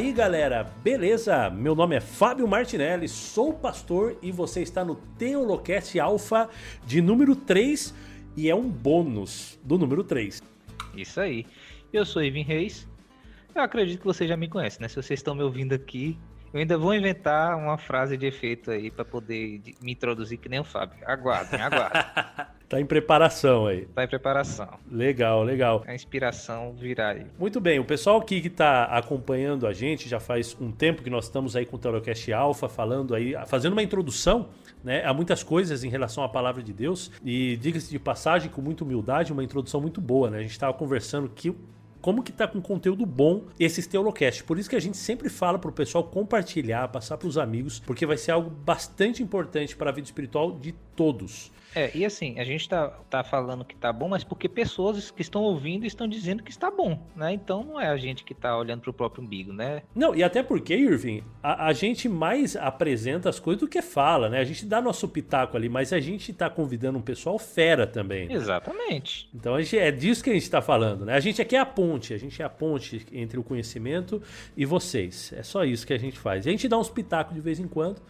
aí, galera, beleza? Meu nome é Fábio Martinelli, sou pastor e você está no Teolocast Alpha de número 3 e é um bônus do número 3. Isso aí. Eu sou Ivan Reis. Eu acredito que você já me conhece, né? Se vocês estão me ouvindo aqui, eu ainda vou inventar uma frase de efeito aí para poder me introduzir que nem o Fábio. Aguardem. Tá em preparação aí. Tá em preparação. Legal. A inspiração virá aí. Muito bem, o pessoal aqui que está acompanhando a gente, já faz um tempo que nós estamos aí com o Teolocast Alpha, falando aí, fazendo uma introdução, né, a muitas coisas em relação à palavra de Deus. E diga-se de passagem, com muita humildade, uma introdução muito boa, né? A gente estava conversando que como que tá com conteúdo bom esses Teolocast. Por isso que a gente sempre fala pro pessoal compartilhar, passar pros amigos, porque vai ser algo bastante importante para a vida espiritual de todos. E assim, a gente tá falando que tá bom, mas porque pessoas que estão ouvindo estão dizendo que está bom, né? Então não é a gente que tá olhando pro próprio umbigo, né? Não, e até porque, Irving, a gente mais apresenta as coisas do que fala, né? A gente dá nosso pitaco ali, mas a gente tá convidando um pessoal fera também. Né? Exatamente. Então é disso que a gente tá falando, né? A gente aqui é a ponte entre o conhecimento e vocês. É só isso que a gente faz. A gente dá uns pitacos de vez em quando,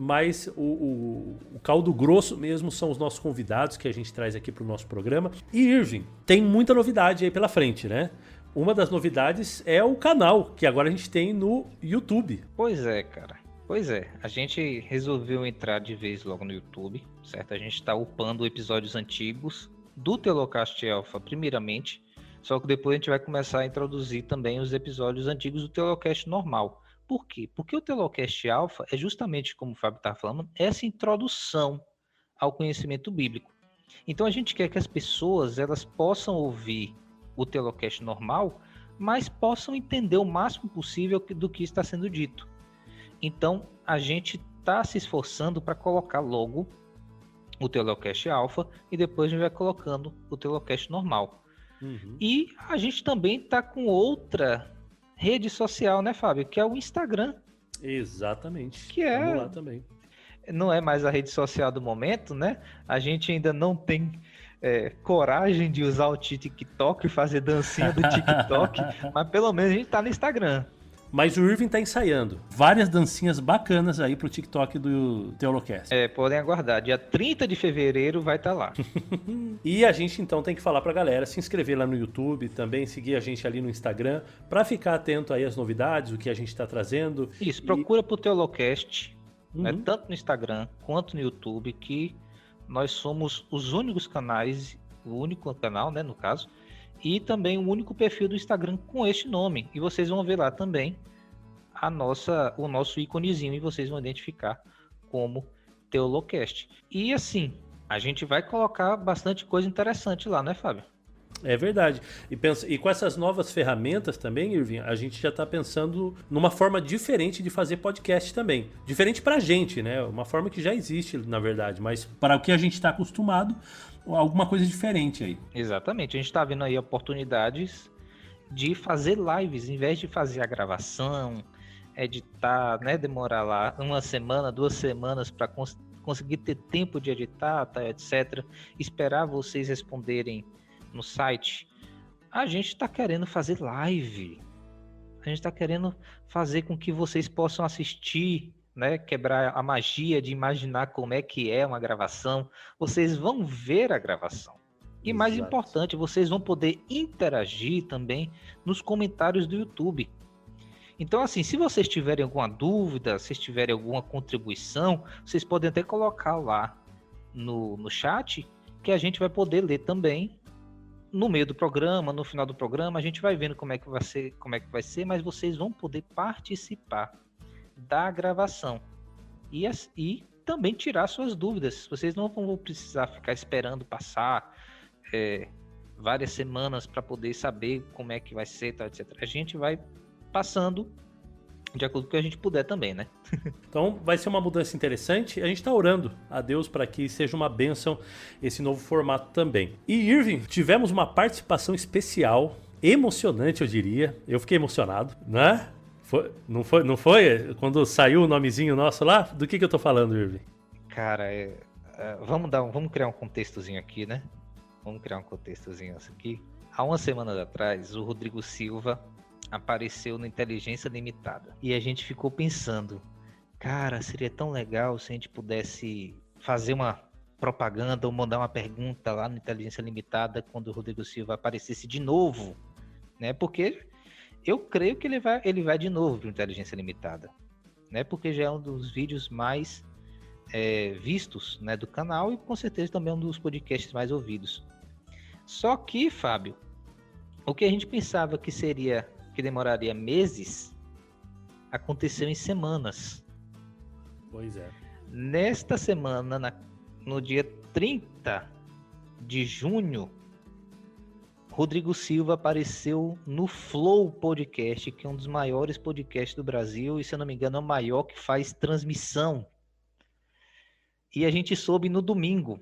mas o caldo grosso mesmo são os nossos convidados que a gente traz aqui para o nosso programa. E Irving, tem muita novidade aí pela frente, né? Uma das novidades é o canal, que agora a gente tem no YouTube. Pois é, cara. Pois é, a gente resolveu entrar de vez logo no YouTube, certo? A gente está upando episódios antigos do Teolocast Alpha primeiramente, só que depois a gente vai começar a introduzir também os episódios antigos do Teolocast normal. Por quê? Porque o Teolocast Alpha é justamente, como o Fábio está falando, essa introdução ao conhecimento bíblico. Então a gente quer que as pessoas elas possam ouvir o Teolocast normal, mas possam entender o máximo possível do que está sendo dito. Então a gente está se esforçando para colocar logo o Teolocast Alpha e depois a gente vai colocando o Teolocast normal. Uhum. E a gente também está com outra rede social, né, Fábio? Que é o Instagram. Exatamente. Que vamos lá também. Não é mais a rede social do momento, né? A gente ainda não tem coragem de usar o TikTok e fazer dancinha do TikTok, mas pelo menos a gente tá no Instagram. Mas o Irving tá ensaiando várias dancinhas bacanas aí pro TikTok do Teolocast. Podem aguardar. Dia 30 de fevereiro vai estar lá. E a gente então tem que falar pra galera se inscrever lá no YouTube, também seguir a gente ali no Instagram, pra ficar atento aí às novidades, o que a gente tá trazendo. Isso, procura pro Teolocast, né, tanto no Instagram quanto no YouTube, que nós somos os únicos canais, o único canal, né, no caso, e também o único perfil do Instagram com este nome. E vocês vão ver lá também o nosso íconezinho e vocês vão identificar como Teolocast. E assim, a gente vai colocar bastante coisa interessante lá, né, Fábio? É verdade. E com essas novas ferramentas também, Irving, a gente já está pensando numa forma diferente de fazer podcast também. Diferente pra gente, né? Uma forma que já existe, na verdade, mas para o que a gente está acostumado, alguma coisa diferente aí. Exatamente. A gente está vendo aí oportunidades de fazer lives, em vez de fazer a gravação, editar, né? Demorar lá 1 semana, 2 semanas para conseguir ter tempo de editar, tá, etc. Esperar vocês responderem no site. A gente está querendo fazer live. A gente está querendo fazer com que vocês possam assistir, né, quebrar a magia de imaginar como é que é uma gravação. Vocês vão ver a gravação. E mais importante, vocês vão poder interagir também nos comentários do YouTube. Então, assim, se vocês tiverem alguma dúvida, se tiverem alguma contribuição, vocês podem até colocar lá no chat, que a gente vai poder ler também no meio do programa, no final do programa. A gente vai vendo como é que vai ser, mas vocês vão poder participar da gravação e também tirar suas dúvidas. Vocês não vão precisar ficar esperando passar várias semanas para poder saber como é que vai ser, tá, etc. A gente vai passando de acordo com o que a gente puder também, né? Então vai ser uma mudança interessante. A gente está orando a Deus para que seja uma bênção esse novo formato também. E Irving, tivemos uma participação especial, emocionante, eu diria. Eu fiquei emocionado, né? Não foi? Quando saiu o nomezinho nosso lá? Do que eu tô falando, Irving? Cara, vamos criar um contextozinho aqui, né? Vamos criar um contextozinho aqui. Há umas semanas atrás, o Rodrigo Silva apareceu no Inteligência Limitada. E a gente ficou pensando, cara, seria tão legal se a gente pudesse fazer uma propaganda ou mandar uma pergunta lá no Inteligência Limitada quando o Rodrigo Silva aparecesse de novo, né? Porque eu creio que ele vai de novo para o Inteligência Limitada, né? Porque já é um dos vídeos mais vistos, né, do canal, e com certeza também é um dos podcasts mais ouvidos. Só que, Fábio, o que a gente pensava que demoraria meses, aconteceu em semanas. Pois é. Nesta semana, no dia 30 de junho, Rodrigo Silva apareceu no Flow Podcast, que é um dos maiores podcasts do Brasil, e se eu não me engano é o maior que faz transmissão. E a gente soube no domingo.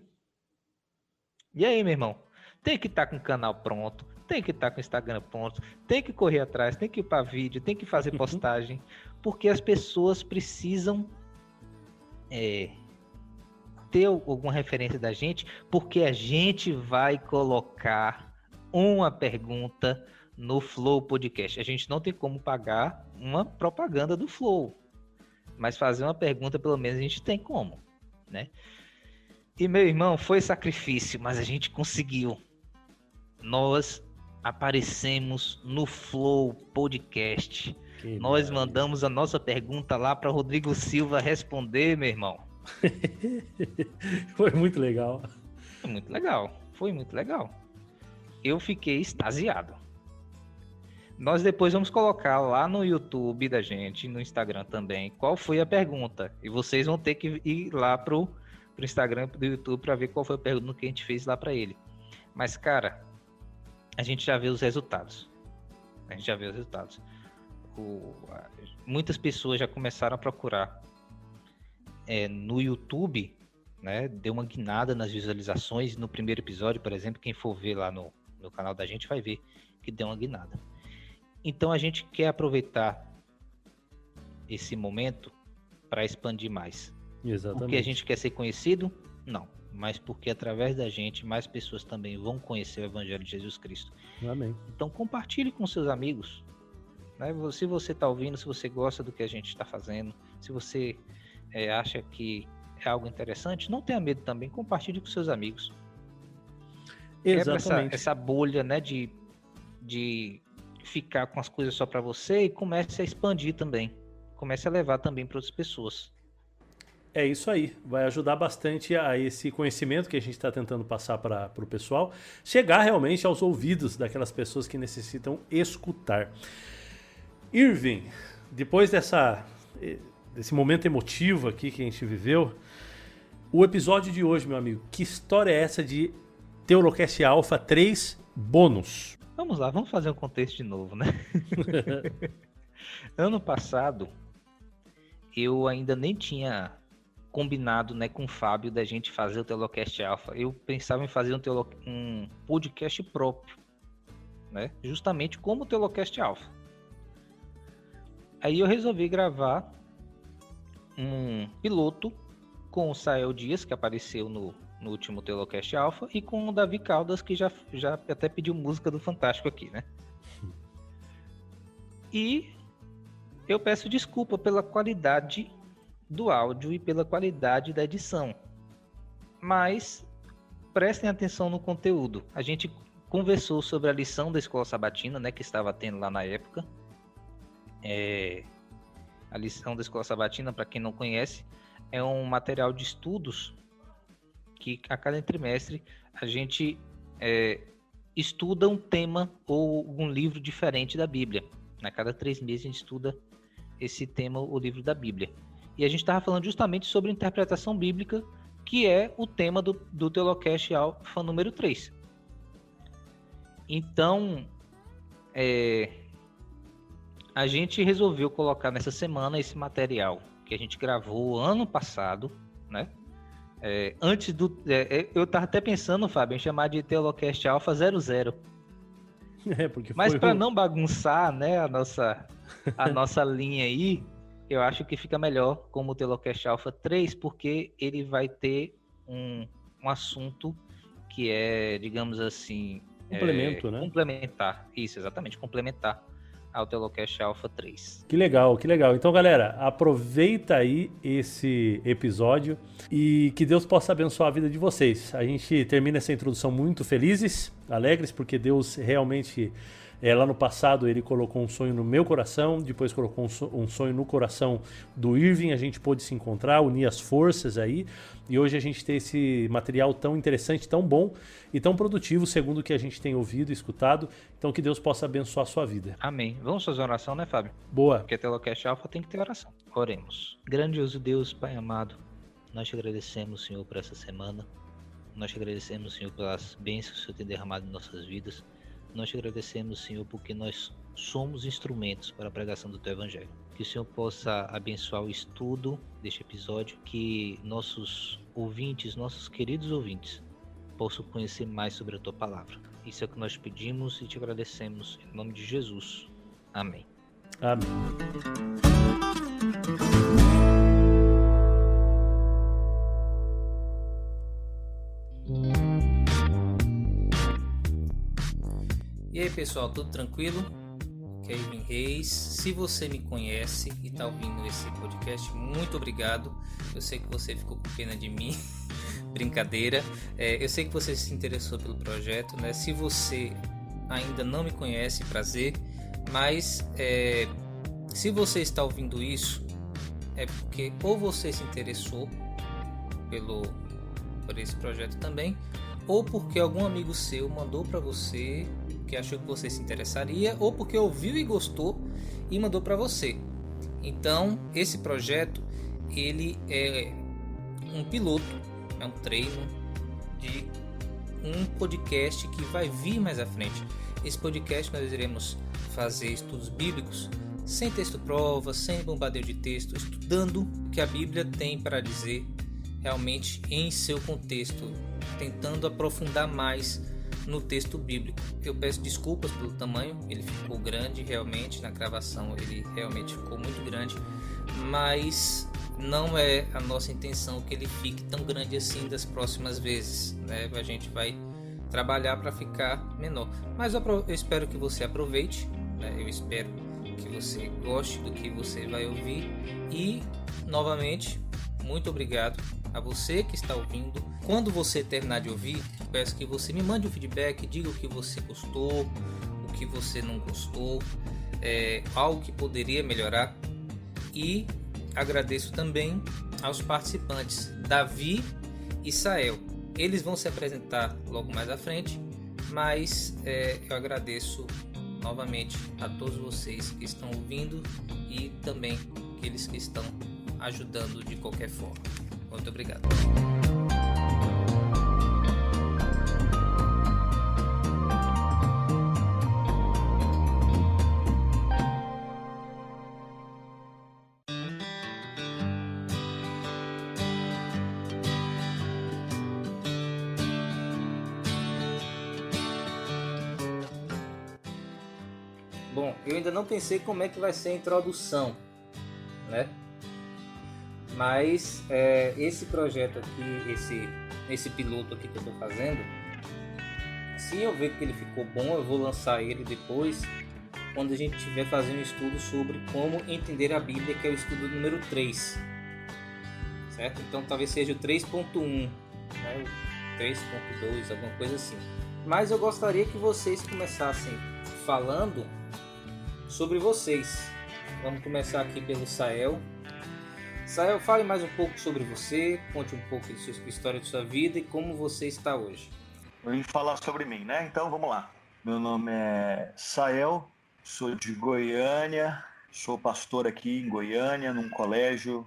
E aí, meu irmão? Tem que estar com o canal pronto, tem que estar com o Instagram pronto, tem que correr atrás, tem que ir para vídeo, tem que fazer postagem, porque as pessoas precisam ter alguma referência da gente, porque a gente vai colocar uma pergunta no Flow Podcast. A gente não tem como pagar uma propaganda do Flow, mas fazer uma pergunta pelo menos a gente tem como, né? E, meu irmão, foi sacrifício, mas a gente conseguiu. Nós aparecemos no Flow Podcast. Nós mandamos a nossa pergunta lá para Rodrigo Silva responder, meu irmão. Foi muito legal. Foi muito legal. Foi muito legal. Eu fiquei extasiado. Nós depois vamos colocar lá no YouTube da gente, no Instagram também, qual foi a pergunta. E vocês vão ter que ir lá pro Instagram do YouTube para ver qual foi a pergunta que a gente fez lá para ele. Mas, cara, a gente já vê os resultados. Muitas pessoas já começaram a procurar no YouTube, né? Deu uma guinada nas visualizações. No primeiro episódio, por exemplo, quem for ver lá no canal da gente vai ver que deu uma guinada. Então a gente quer aproveitar esse momento para expandir mais. Exatamente. Porque a gente quer ser conhecido? Não. Mas porque através da gente, mais pessoas também vão conhecer o Evangelho de Jesus Cristo. Amém. Então compartilhe com seus amigos. Né? Se você está ouvindo, se você gosta do que a gente está fazendo, se você acha que é algo interessante, não tenha medo também, compartilhe com seus amigos. Exatamente. Quebra essa bolha, né, de ficar com as coisas só para você e comece a expandir também. Comece a levar também para outras pessoas. É isso aí, vai ajudar bastante a esse conhecimento que a gente está tentando passar para o pessoal chegar realmente aos ouvidos daquelas pessoas que necessitam escutar. Irving, depois desse momento emotivo aqui que a gente viveu, o episódio de hoje, meu amigo, que história é essa de Teolocast Alpha 3 bônus? Vamos lá, vamos fazer um contexto de novo, né? Ano passado, eu ainda nem tinha combinado, né, com o Fábio da gente fazer o Teolocast Alpha. Eu pensava em fazer um podcast próprio, né? Justamente como o Teolocast Alpha. Aí eu resolvi gravar um piloto com o Sael Dias, que apareceu no último Teolocast Alpha, e com o Davi Caldas, que já até pediu música do Fantástico aqui, né? E eu peço desculpa pela qualidade do áudio e pela qualidade da edição. Mas prestem atenção no conteúdo. A gente conversou sobre a lição da Escola Sabatina, né, que estava tendo lá na época. A lição da Escola Sabatina, para quem não conhece, é um material de estudos que a cada trimestre a gente estuda um tema ou um livro diferente da Bíblia. A cada 3 meses a gente estuda esse tema, o livro da Bíblia. E a gente estava falando justamente sobre interpretação bíblica, que é o tema do Teolocast Alpha número 3. Então, a gente resolveu colocar nessa semana esse material que a gente gravou ano passado, né? Antes do... eu estava até pensando, Fábio, em chamar de Teolocast Alpha 00. Mas para não bagunçar, né, a nossa linha aí, eu acho que fica melhor como o Teolocast Alpha 3, porque ele vai ter um assunto que é, digamos assim... Complemento, né? Complementar, isso, exatamente, complementar ao Telocast Alpha 3. Que legal, que legal. Então, galera, aproveita aí esse episódio e que Deus possa abençoar a vida de vocês. A gente termina essa introdução muito felizes, alegres, porque Deus realmente... lá no passado ele colocou um sonho no meu coração, depois colocou um sonho no coração do Irving, a gente pôde se encontrar, unir as forças aí, e hoje a gente tem esse material tão interessante, tão bom e tão produtivo, segundo o que a gente tem ouvido e escutado. Então que Deus possa abençoar a sua vida. Amém. Vamos fazer oração, né, Fábio? Boa. Porque Telocast Alpha tem que ter oração. Oremos. Grandioso Deus, Pai amado, nós te agradecemos, Senhor, por essa semana. Nós te agradecemos, Senhor, pelas bênçãos que o Senhor tem derramado em nossas vidas. Nós te agradecemos, Senhor, porque nós somos instrumentos para a pregação do Teu Evangelho. Que o Senhor possa abençoar o estudo deste episódio, que nossos ouvintes, nossos queridos ouvintes, possam conhecer mais sobre a Tua Palavra. Isso é o que nós pedimos e te agradecemos, em nome de Jesus. Amém. Amém. E aí pessoal, tudo tranquilo? Kevin Reis. Se você me conhece e está ouvindo esse podcast, muito obrigado. Eu sei que você ficou com pena de mim, brincadeira. Eu sei que você se interessou pelo projeto, né? Se você ainda não me conhece, prazer. Mas se você está ouvindo isso, é porque ou você se interessou por esse projeto também, ou porque algum amigo seu mandou para você, que achou que você se interessaria, ou porque ouviu e gostou e mandou para você. Então, esse projeto, ele é um piloto, é um treino de um podcast que vai vir mais à frente. Esse podcast nós iremos fazer estudos bíblicos sem texto-prova, sem bombardeio de texto, estudando o que a Bíblia tem para dizer realmente em seu contexto, tentando aprofundar mais no texto bíblico. Eu peço desculpas pelo tamanho, ele ficou grande realmente, na gravação ele realmente ficou muito grande, mas não é a nossa intenção que ele fique tão grande assim das próximas vezes, né? A gente vai trabalhar para ficar menor, mas eu espero que você aproveite, né? Eu espero que você goste do que você vai ouvir e, novamente, muito obrigado a você que está ouvindo. Quando você terminar de ouvir, peço que você me mande um feedback, diga o que você gostou, o que você não gostou, algo que poderia melhorar. E agradeço também aos participantes, Davi e Sael. Eles vão se apresentar logo mais à frente, mas eu agradeço novamente a todos vocês que estão ouvindo e também aqueles que estão ajudando de qualquer forma. Muito obrigado. Bom, eu ainda não pensei como é que vai ser a introdução, né? Mas esse projeto aqui, esse piloto aqui que eu estou fazendo, se eu ver que ele ficou bom, eu vou lançar ele depois, quando a gente estiver fazendo um estudo sobre como entender a Bíblia, que é o estudo número 3, certo? Então talvez seja o 3.1, né? O 3.2, alguma coisa assim. Mas eu gostaria que vocês começassem falando sobre vocês. Vamos começar aqui pelo Sael. Sael, fale mais um pouco sobre você, conte um pouco da sua história de sua vida e como você está hoje. Eu vim falar sobre mim, né? Então vamos lá. Meu nome é Sael, sou de Goiânia, sou pastor aqui em Goiânia, num colégio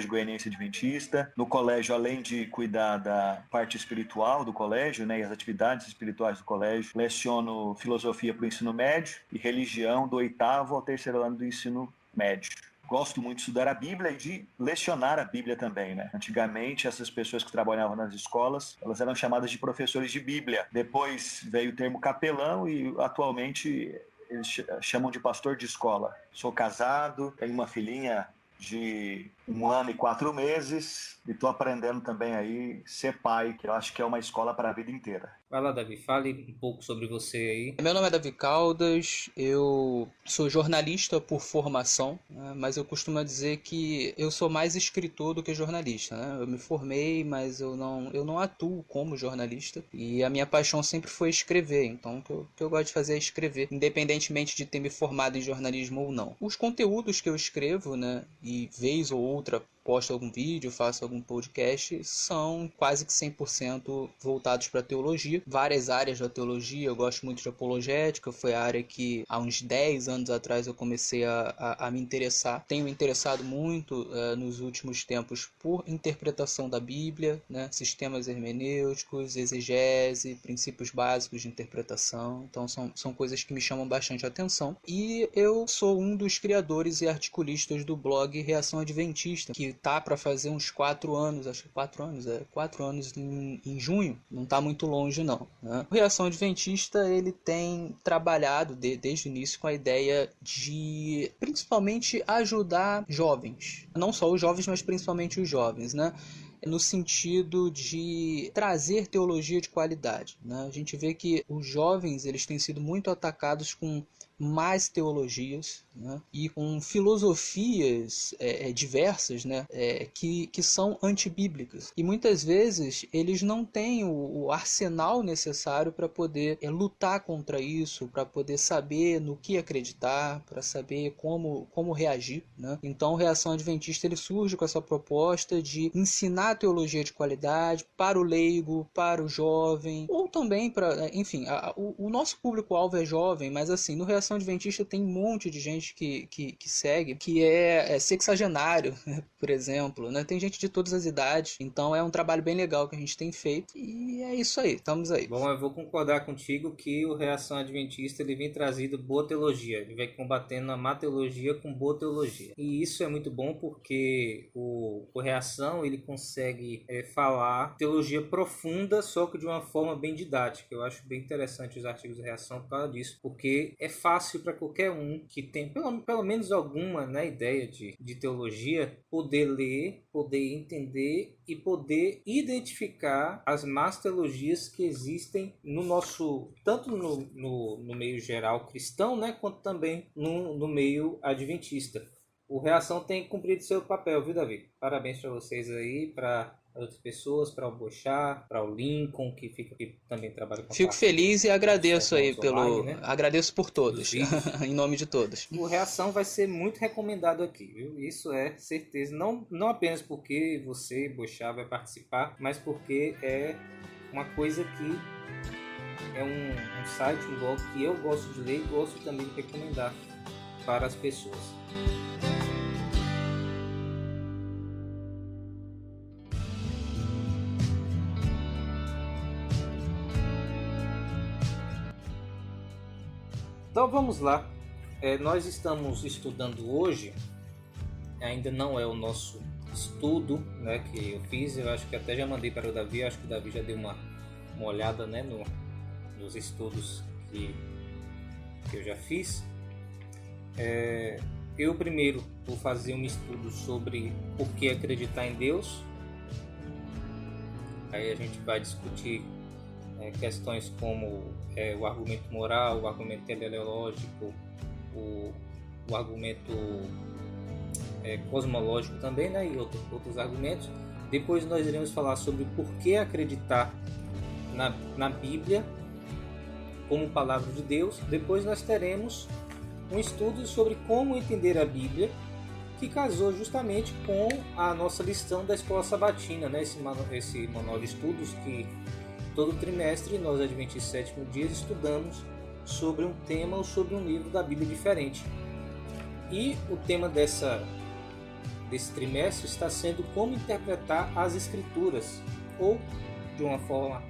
goianiense adventista. No colégio, além de cuidar da parte espiritual do colégio, né, e as atividades espirituais do colégio, leciono filosofia para o ensino médio e religião do 8º ao 3º ano do ensino médio. Gosto muito de estudar a Bíblia e de lecionar a Bíblia também, né? Antigamente, essas pessoas que trabalhavam nas escolas, elas eram chamadas de professores de Bíblia. Depois veio o termo capelão e atualmente eles chamam de pastor de escola. Sou casado, tenho uma filhinha de 1 ano e 4 meses e estou aprendendo também aí ser pai, que eu acho que é uma escola para a vida inteira. Vai lá, Davi, fale um pouco sobre você aí. Meu nome é Davi Caldas, eu sou jornalista por formação, né, mas eu costumo dizer que eu sou mais escritor do que jornalista, né? Eu me formei, mas eu não atuo como jornalista e a minha paixão sempre foi escrever, então o que eu gosto de fazer é escrever, independentemente de ter me formado em jornalismo ou não. Os conteúdos que eu escrevo, né, e vez ou outra posto algum vídeo, faço algum podcast, são quase que 100% voltados para a teologia. Várias áreas da teologia, eu gosto muito de apologética, foi a área que há uns 10 anos atrás eu comecei a me interessar. Tenho me interessado muito nos últimos tempos por interpretação da Bíblia, né? Sistemas hermenêuticos, exegese, princípios básicos de interpretação. Então são coisas que me chamam bastante atenção. E eu sou um dos criadores e articulistas do blog Reação Adventista, que tá para fazer uns 4 anos, acho que 4 anos em junho, não tá muito longe não, né? O Reação Adventista, ele tem trabalhado desde o início com a ideia de principalmente ajudar jovens, não só os jovens, mas principalmente os jovens, né? No sentido de trazer teologia de qualidade, né? A gente vê que os jovens, eles têm sido muito atacados com mais teologias, né? E com filosofias diversas, né? Que são antibíblicas. E muitas vezes eles não têm o arsenal necessário para poder lutar contra isso, para poder saber no que acreditar, para saber como reagir, né? Então o Reação Adventista, ele surge com essa proposta de ensinar a teologia de qualidade para o leigo, para o jovem, ou também para, enfim, o nosso público-alvo é jovem, mas assim, no Reação Adventista tem um monte de gente que segue, que é sexagenário, por exemplo, né? Tem gente de todas as idades, então é um trabalho bem legal que a gente tem feito, e é isso aí, estamos aí. Bom, eu vou concordar contigo que o Reação Adventista, ele vem trazido boa teologia, ele vem combatendo a má teologia com boa teologia, e isso é muito bom porque o Reação, ele consegue falar teologia profunda, só que de uma forma bem didática. Eu acho bem interessante os artigos de Reação por causa disso, porque é fácil para qualquer um que tem pelo menos alguma, né, ideia de teologia poder ler, poder entender e poder identificar as más teologias que existem no nosso, tanto no meio geral cristão, né, quanto também no meio adventista. O Reação tem cumprido seu papel, viu, Davi? Parabéns para vocês aí, para outras pessoas, para o Bochá, para o Lincoln, que fica aqui também trabalha com. Fico feliz e agradeço aí online, né? Agradeço por todos, em nome de todos. O Reação vai ser muito recomendado aqui, viu? Isso é certeza. Não apenas porque você, Bochá, vai participar, mas porque é uma coisa que é um site, um blog que eu gosto de ler e gosto também de recomendar para as pessoas. Então vamos lá, nós estamos estudando hoje, ainda não é o nosso estudo, né, que eu fiz, eu acho que até já mandei para o Davi, acho que o Davi já deu uma olhada, né, nos estudos que eu já fiz. Eu primeiro vou fazer um estudo sobre por que acreditar em Deus, aí a gente vai discutir questões como o argumento moral, o argumento teleológico, o argumento cosmológico também, né, e outros argumentos. Depois nós iremos falar sobre por que acreditar na Bíblia como palavra de Deus. Depois nós teremos um estudo sobre como entender a Bíblia, que casou justamente com a nossa lição da Escola Sabatina, né, esse manual de estudos que todo trimestre nós, Adventistas Sétimo Dias, estudamos sobre um tema ou sobre um livro da Bíblia diferente. E o tema desse trimestre está sendo como interpretar as Escrituras, ou, de uma forma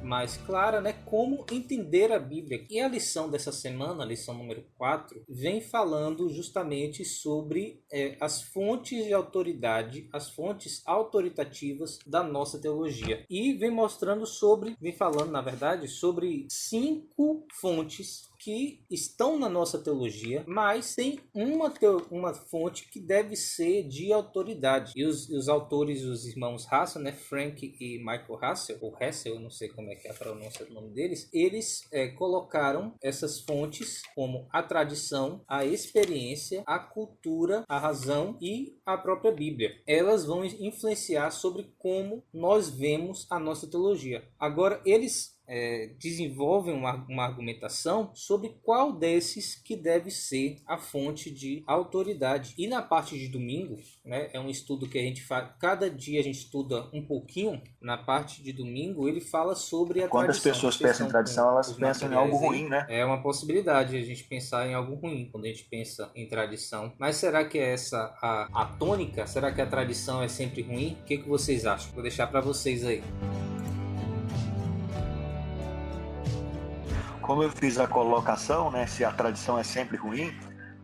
mais clara, né, como entender a Bíblia. E a lição dessa semana, a lição número 4, vem falando justamente sobre as fontes de autoridade, as fontes autoritativas da nossa teologia. E vem falando, na verdade, sobre 5 fontes que estão na nossa teologia, mas tem uma fonte que deve ser de autoridade. E os autores, os irmãos Hassel, né, Frank e Michael Hassel, ou Hassel, eu não sei como é que é a pronúncia do nome deles, eles colocaram essas fontes como a tradição, a experiência, a cultura, a razão e a própria Bíblia. Elas vão influenciar sobre como nós vemos a nossa teologia. Agora, eles desenvolvem uma argumentação sobre qual desses que deve ser a fonte de autoridade. E na parte de domingo, né, é um estudo que a gente faz, cada dia a gente estuda um pouquinho. Na parte de domingo ele fala sobre a Quando tradição. as pessoas pensam em tradição, elas pensam em algo ruim, né? É uma possibilidade a gente pensar em algo ruim quando a gente pensa em tradição. Mas será que é essa a tônica? Será que a tradição é sempre ruim? O que vocês acham? Vou deixar para vocês aí. Como eu fiz a colocação, né, se a tradição é sempre ruim,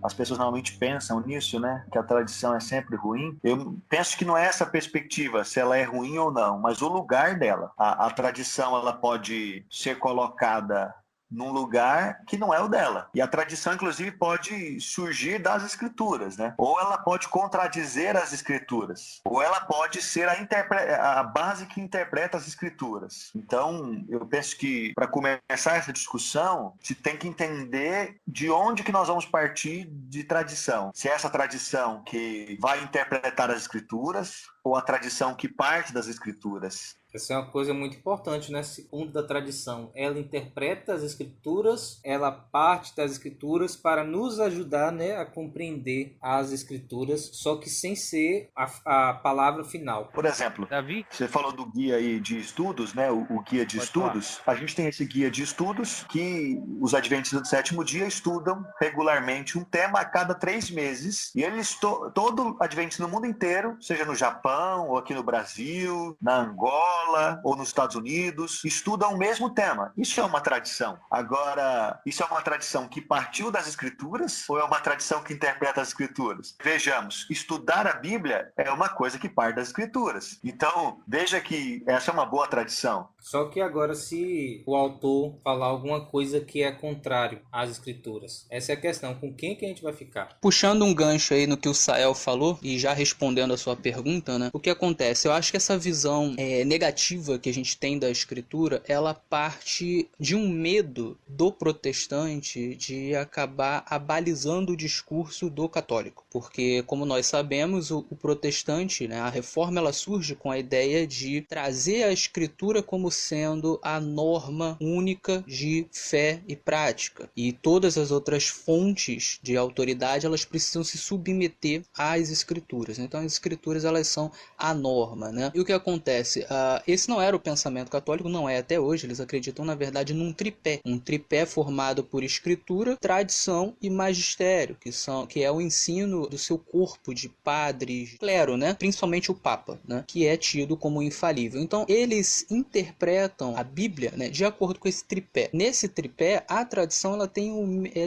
as pessoas normalmente pensam nisso, né, que a tradição é sempre ruim. Eu penso que não é essa a perspectiva, se ela é ruim ou não, mas o lugar dela. A tradição, ela pode ser colocada num lugar que não é o dela. E a tradição, inclusive, pode surgir das escrituras, né? Ou ela pode contradizer as escrituras, ou ela pode ser a base que interpreta as escrituras. Então, eu penso que, para começar essa discussão, se tem que entender de onde que nós vamos partir de tradição. Se é essa tradição que vai interpretar as escrituras, ou a tradição que parte das escrituras. Essa é uma coisa muito importante, né? Segundo da tradição, ela interpreta as escrituras, ela parte das escrituras para nos ajudar, né, a compreender as escrituras, só que sem ser a palavra final. Por exemplo, Davi? Você falou do guia aí de estudos, né? O guia de estudos. A gente tem esse guia de estudos que os adventistas do sétimo dia estudam regularmente um tema a cada 3 meses. E eles, todo adventista no mundo inteiro, seja no Japão, ou aqui no Brasil, na Angola, ou nos Estados Unidos, estudam o mesmo tema. Isso é uma tradição. Agora, isso é uma tradição que partiu das escrituras ou é uma tradição que interpreta as escrituras? Vejamos, estudar a Bíblia é uma coisa que parte das escrituras. Então, veja que essa é uma boa tradição. Só que agora, se o autor falar alguma coisa que é contrário às escrituras, essa é a questão. Com quem que a gente vai ficar? Puxando um gancho aí no que o Sael falou, e já respondendo a sua pergunta, né? O que acontece? Eu acho que essa visão negativa que a gente tem da escritura, ela parte de um medo do protestante de acabar abalizando o discurso do católico. Porque, como nós sabemos, o protestante, né, a reforma, ela surge com a ideia de trazer a escritura como sendo a norma única de fé e prática. E todas as outras fontes de autoridade, elas precisam se submeter às escrituras. Então, as escrituras, elas são a norma, né? E o que acontece? Esse não era o pensamento católico, não é até hoje. Eles acreditam, na verdade, num tripé. Um tripé formado por escritura, tradição e magistério, que é o ensino do seu corpo de padres, clero, né? Principalmente o Papa, né? Que é tido como infalível. Então, eles interpretam a Bíblia, né, de acordo com esse tripé. Nesse tripé, a tradição ela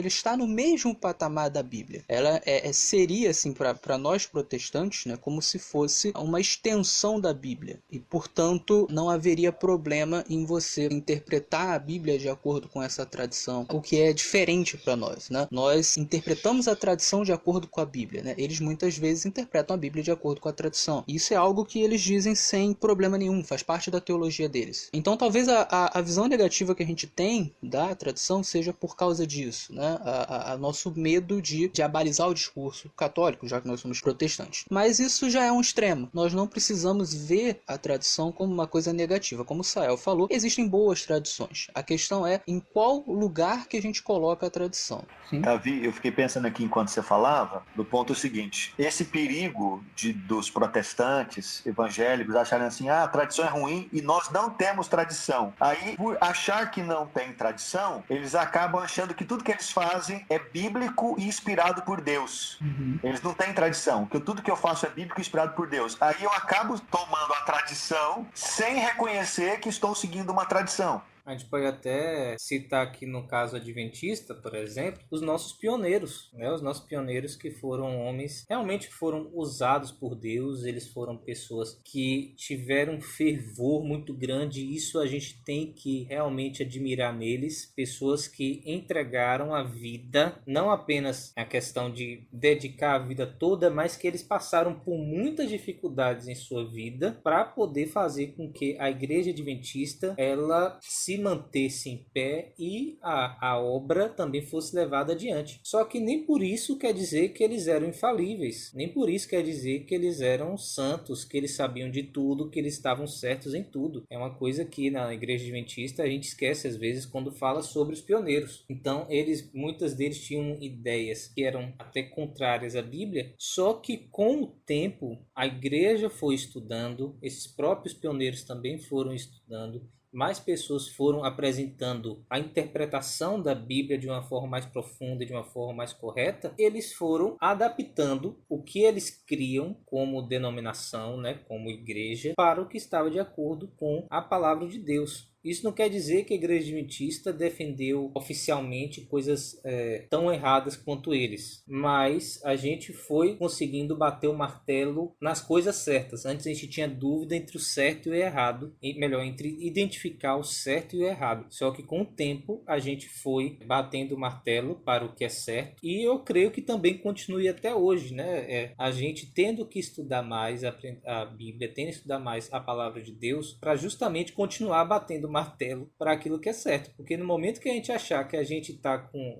está no mesmo patamar da Bíblia. Ela seria, assim, para nós protestantes, né, como se fosse uma extensão da Bíblia. E, portanto, não haveria problema em você interpretar a Bíblia de acordo com essa tradição, o que é diferente para nós, né? Nós interpretamos a tradição de acordo com a Bíblia, né? Eles muitas vezes interpretam a Bíblia de acordo com a tradição. Isso é algo que eles dizem sem problema nenhum, faz parte da teologia deles. Então talvez a visão negativa que a gente tem da tradição seja por causa disso, né? A nosso medo de abalizar o discurso católico, já que nós somos protestantes. Mas isso já é um extremo. Nós não precisamos ver a tradição como uma coisa negativa. Como o Sael falou, existem boas tradições. A questão é em qual lugar que a gente coloca a tradição. Davi, eu fiquei pensando aqui enquanto você falava, do ponto seguinte: esse perigo dos protestantes evangélicos acharem assim, a tradição é ruim e nós não temos tradição. Aí, por achar que não tem tradição, eles acabam achando que tudo que eles fazem é bíblico e inspirado por Deus. Eles não têm tradição, que tudo que eu faço é bíblico e inspirado por Deus. Aí eu acabo tomando a tradição sem reconhecer que estou seguindo uma tradição. A gente pode até citar aqui no caso adventista, por exemplo, os nossos pioneiros, né? Os nossos pioneiros que foram homens realmente foram usados por Deus, eles foram pessoas que tiveram um fervor muito grande, e isso a gente tem que realmente admirar neles, pessoas que entregaram a vida, não apenas a questão de dedicar a vida toda, mas que eles passaram por muitas dificuldades em sua vida para poder fazer com que a igreja adventista ela se mantesse em pé e a obra também fosse levada adiante. Só que nem por isso quer dizer que eles eram infalíveis, nem por isso quer dizer que eles eram santos, que eles sabiam de tudo, que eles estavam certos em tudo. É uma coisa que na igreja adventista a gente esquece às vezes quando fala sobre os pioneiros. Então muitas deles tinham ideias que eram até contrárias à Bíblia, só que com o tempo a igreja foi estudando, esses próprios pioneiros também foram estudando, mais pessoas foram apresentando a interpretação da Bíblia de uma forma mais profunda, de uma forma mais correta, eles foram adaptando o que eles criam como denominação, né, como igreja, para o que estava de acordo com a palavra de Deus. Isso não quer dizer que a igreja adventista defendeu oficialmente coisas tão erradas quanto eles, mas a gente foi conseguindo bater o martelo nas coisas certas. Antes a gente tinha dúvida entre o certo e o errado, melhor, entre identificar o certo e o errado. Só que com o tempo a gente foi batendo o martelo para o que é certo, e eu creio que também continue até hoje, né? A gente tendo que estudar mais a Bíblia, tendo que estudar mais a palavra de Deus, para justamente continuar batendo martelo para aquilo que é certo, porque no momento que a gente achar que a gente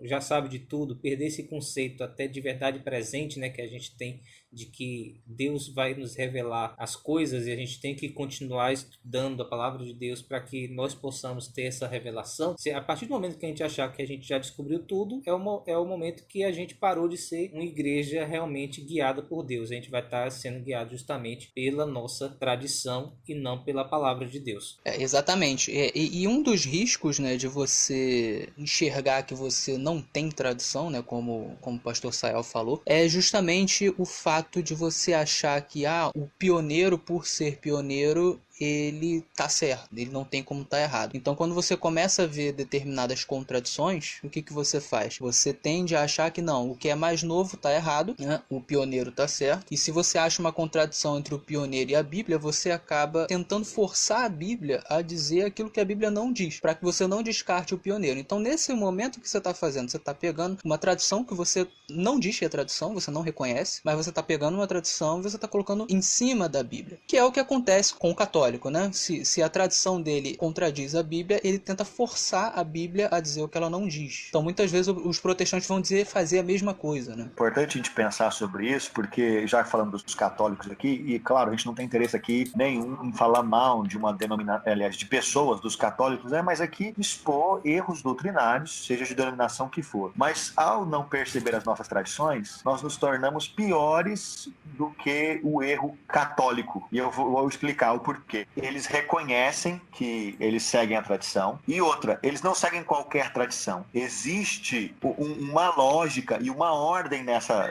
já sabe de tudo, perder esse conceito até de verdade presente, né, que a gente tem de que Deus vai nos revelar as coisas, e a gente tem que continuar estudando a palavra de Deus para que nós possamos ter essa revelação. A partir do momento que a gente achar que a gente já descobriu tudo, é o momento que a gente parou de ser uma igreja realmente guiada por Deus. A gente vai estar sendo guiado justamente pela nossa tradição e não pela palavra de Deus. Exatamente. E um dos riscos, né, de você enxergar que você não tem tradição, né, como o pastor Sael falou, é justamente o fato de você achar que o pioneiro, por ser pioneiro, ele tá certo, ele não tem como tá errado. Então, quando você começa a ver determinadas contradições, o que você faz? Você tende a achar que não, o que é mais novo tá errado, né? O pioneiro tá certo. E se você acha uma contradição entre o pioneiro e a Bíblia, você acaba tentando forçar a Bíblia a dizer aquilo que a Bíblia não diz, para que você não descarte o pioneiro. Então, nesse momento, o que você está fazendo? Você está pegando uma tradição que você não diz que é tradição, você não reconhece, mas você está pegando uma tradição e você está colocando em cima da Bíblia, que é o que acontece com o católico. Né? Se a tradição dele contradiz a Bíblia, ele tenta forçar a Bíblia a dizer o que ela não diz. Então, muitas vezes, os protestantes vão fazer a mesma coisa. Né? Importante a gente pensar sobre isso, porque já falando dos católicos aqui, e claro, a gente não tem interesse aqui nenhum em falar mal de uma denominação, aliás, de pessoas dos católicos, né? Mas aqui expor erros doutrinários, seja de denominação que for. Mas ao não perceber as nossas tradições, nós nos tornamos piores do que o erro católico. E eu vou explicar o porquê. Eles reconhecem que eles seguem a tradição, e outra, eles não seguem qualquer tradição. Existe uma lógica e uma ordem nessa.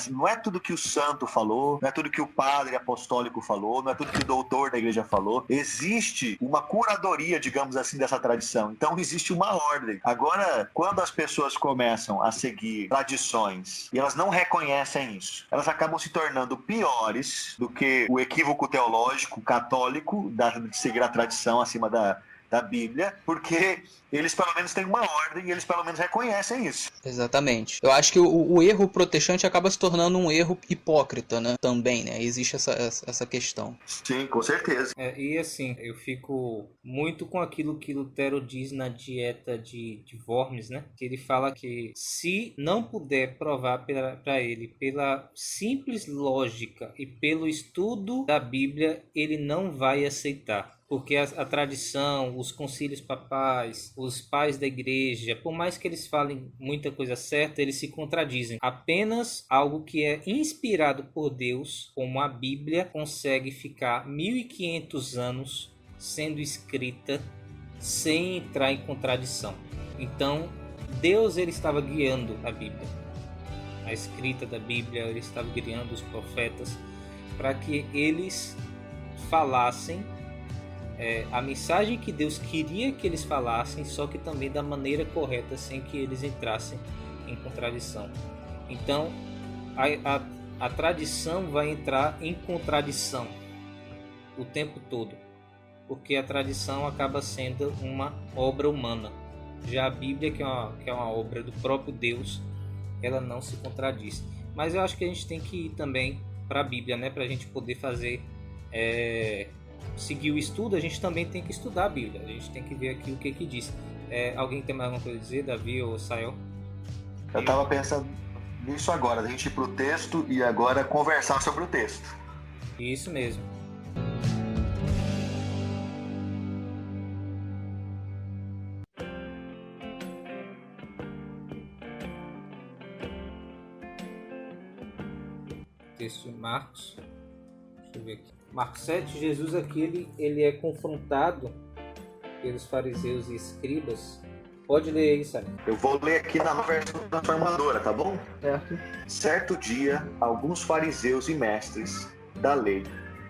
Não é tudo que o santo falou, não é tudo que o padre apostólico falou, não é tudo que o doutor da igreja falou. Existe uma curadoria, digamos assim, dessa tradição. Então existe uma ordem. Agora, quando as pessoas começam a seguir tradições e elas não reconhecem isso, elas acabam se tornando piores do que o equívoco teológico católico de seguir a tradição acima da Bíblia, porque eles pelo menos têm uma ordem e eles pelo menos reconhecem isso. Exatamente. Eu acho que o erro protestante acaba se tornando um erro hipócrita, né? Também, né? Existe essa questão. Sim, com certeza. E assim, eu fico muito com aquilo que Lutero diz na dieta de Worms, né? Que ele fala que se não puder provar para ele pela simples lógica e pelo estudo da Bíblia, ele não vai aceitar. Porque a tradição, os concílios papais, os pais da igreja, por mais que eles falem muita coisa certa, eles se contradizem. Apenas algo que é inspirado por Deus, como a Bíblia, consegue ficar 1500 anos sendo escrita sem entrar em contradição. Então, Deus ele estava guiando a Bíblia. A escrita da Bíblia, ele estava guiando os profetas para que eles falassem a mensagem que Deus queria que eles falassem, só que também da maneira correta, sem que eles entrassem em contradição. Então, a tradição vai entrar em contradição o tempo todo, porque a tradição acaba sendo uma obra humana. Já a Bíblia, que é uma obra do próprio Deus, ela não se contradiz. Mas eu acho que a gente tem que ir também para a Bíblia, né? Para a gente poder fazer, seguir o estudo, a gente também tem que estudar a Bíblia. A gente tem que ver aqui o que diz. Alguém tem mais alguma coisa a dizer, Davi ou Sael? Eu estava pensando nisso agora, a gente ir para o texto e agora conversar sobre o texto. Isso mesmo. Texto de Marcos. Deixa eu ver aqui. Marcos 7, Jesus aqui ele é confrontado pelos fariseus e escribas. Pode ler aí, Sérgio. Eu vou ler aqui na versão transformadora, tá bom? Certo. Certo dia, alguns fariseus e mestres da lei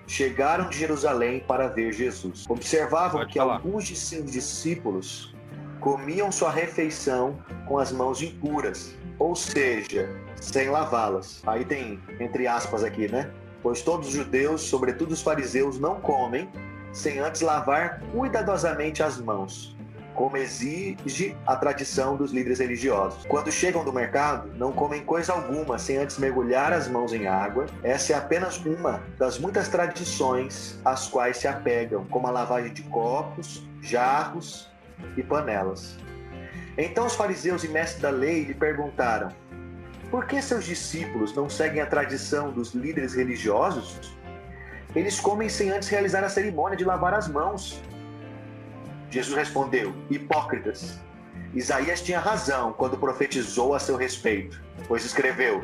chegaram de Jerusalém para ver Jesus. Observavam que alguns de seus discípulos comiam sua refeição com as mãos impuras, ou seja, sem lavá-las. Aí tem entre aspas aqui, né? Pois todos os judeus, sobretudo os fariseus, não comem sem antes lavar cuidadosamente as mãos, como exige a tradição dos líderes religiosos. Quando chegam do mercado, não comem coisa alguma sem antes mergulhar as mãos em água. Essa é apenas uma das muitas tradições às quais se apegam, como a lavagem de copos, jarros e panelas. Então os fariseus e mestres da lei lhe perguntaram: por que seus discípulos não seguem a tradição dos líderes religiosos? Eles comem sem antes realizar a cerimônia de lavar as mãos. Jesus respondeu: hipócritas, Isaías tinha razão quando profetizou a seu respeito, pois escreveu: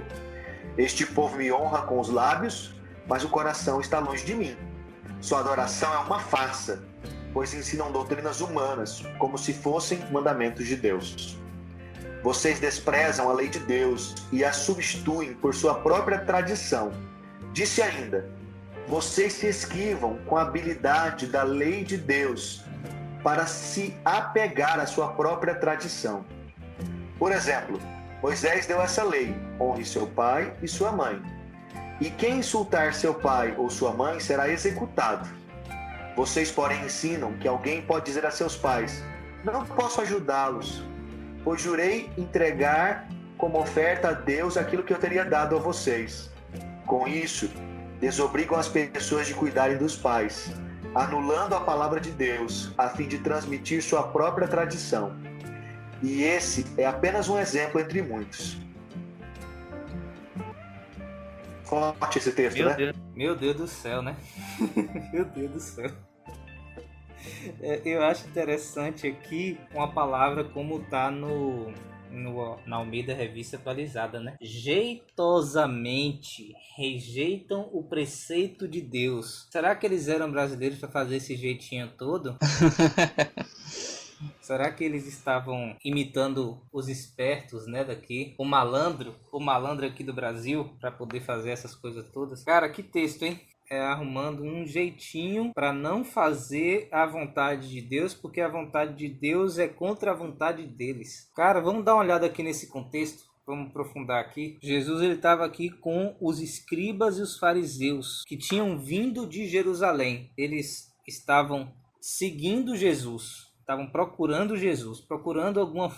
este povo me honra com os lábios, mas o coração está longe de mim. Sua adoração é uma farsa, pois ensinam doutrinas humanas, como se fossem mandamentos de Deus. Vocês desprezam a lei de Deus e a substituem por sua própria tradição. Disse ainda: vocês se esquivam com a habilidade da lei de Deus para se apegar à sua própria tradição. Por exemplo, Moisés deu essa lei: honre seu pai e sua mãe. E quem insultar seu pai ou sua mãe será executado. Vocês, porém, ensinam que alguém pode dizer a seus pais: não posso ajudá-los, pois jurei entregar como oferta a Deus aquilo que eu teria dado a vocês. Com isso, desobrigam as pessoas de cuidarem dos pais, anulando a palavra de Deus, a fim de transmitir sua própria tradição. E esse é apenas um exemplo entre muitos. Forte esse texto, né? Meu Deus do céu, né? Meu Deus do céu. Eu acho interessante aqui uma palavra como tá na Almeida Revista Atualizada, né? Jeitosamente rejeitam o preceito de Deus. Será que eles eram brasileiros para fazer esse jeitinho todo? Será que eles estavam imitando os espertos, né, daqui? O malandro aqui do Brasil, para poder fazer essas coisas todas? Cara, que texto, hein? Arrumando um jeitinho para não fazer a vontade de Deus, porque a vontade de Deus é contra a vontade deles. Cara, vamos dar uma olhada aqui nesse contexto. Vamos aprofundar aqui. Jesus ele estava aqui com os escribas e os fariseus que tinham vindo de Jerusalém. Eles estavam seguindo Jesus, estavam procurando Jesus, procurando alguma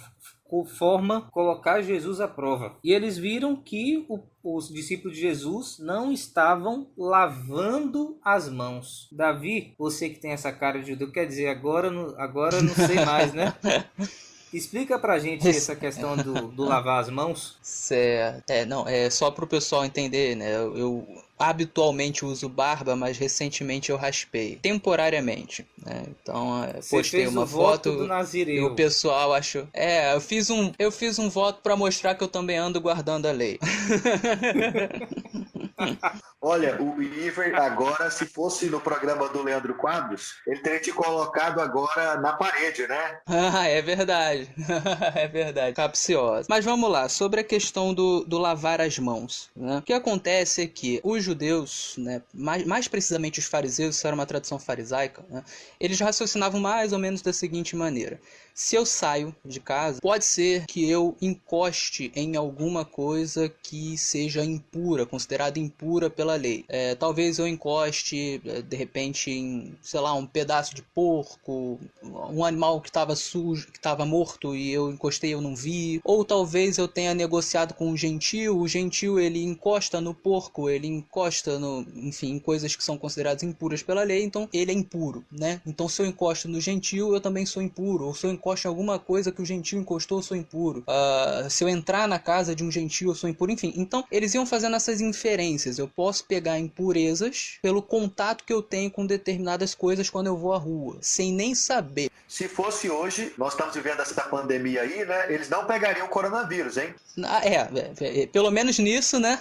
forma colocar Jesus à prova. E eles viram que os discípulos de Jesus não estavam lavando as mãos. Davi, você que tem essa cara de judeu, quer dizer, agora não sei mais, né? Explica pra gente essa questão do lavar as mãos. Certo. Não, é só pro pessoal entender, né? Eu habitualmente uso barba, mas recentemente eu raspei. Temporariamente, né? Então, postei uma foto do Nazireu. E o pessoal achou... eu fiz um voto pra mostrar que eu também ando guardando a lei. Olha, o Iver agora, se fosse no programa do Leandro Quadros, ele teria te colocado agora na parede, né? Ah, é verdade. É verdade. Capciosa. Mas vamos lá, sobre a questão do lavar as mãos, né? O que acontece é que os judeus, né, mais precisamente os fariseus, isso era uma tradição farisaica, né, eles raciocinavam mais ou menos da seguinte maneira: se eu saio de casa, pode ser que eu encoste em alguma coisa que seja impura, considerada impura pela lei. Talvez eu encoste, de repente, em, sei lá, um pedaço de porco, um animal que estava sujo, que estava morto e eu encostei e eu não vi. Ou talvez eu tenha negociado com um gentil, o gentil ele encosta no porco, ele encosta enfim, em coisas que são consideradas impuras pela lei, então ele é impuro, né? Então se eu encosto no gentil, eu também sou impuro. Ou se eu encosto em alguma coisa que o gentil encostou, eu sou impuro. Se eu entrar na casa de um gentil, eu sou impuro. Enfim, então eles iam fazendo essas inferências. Eu posso pegar impurezas pelo contato que eu tenho com determinadas coisas quando eu vou à rua, sem nem saber. Se fosse hoje, nós estamos vivendo essa pandemia aí, né? Eles não pegariam o coronavírus, hein? Pelo menos nisso, né?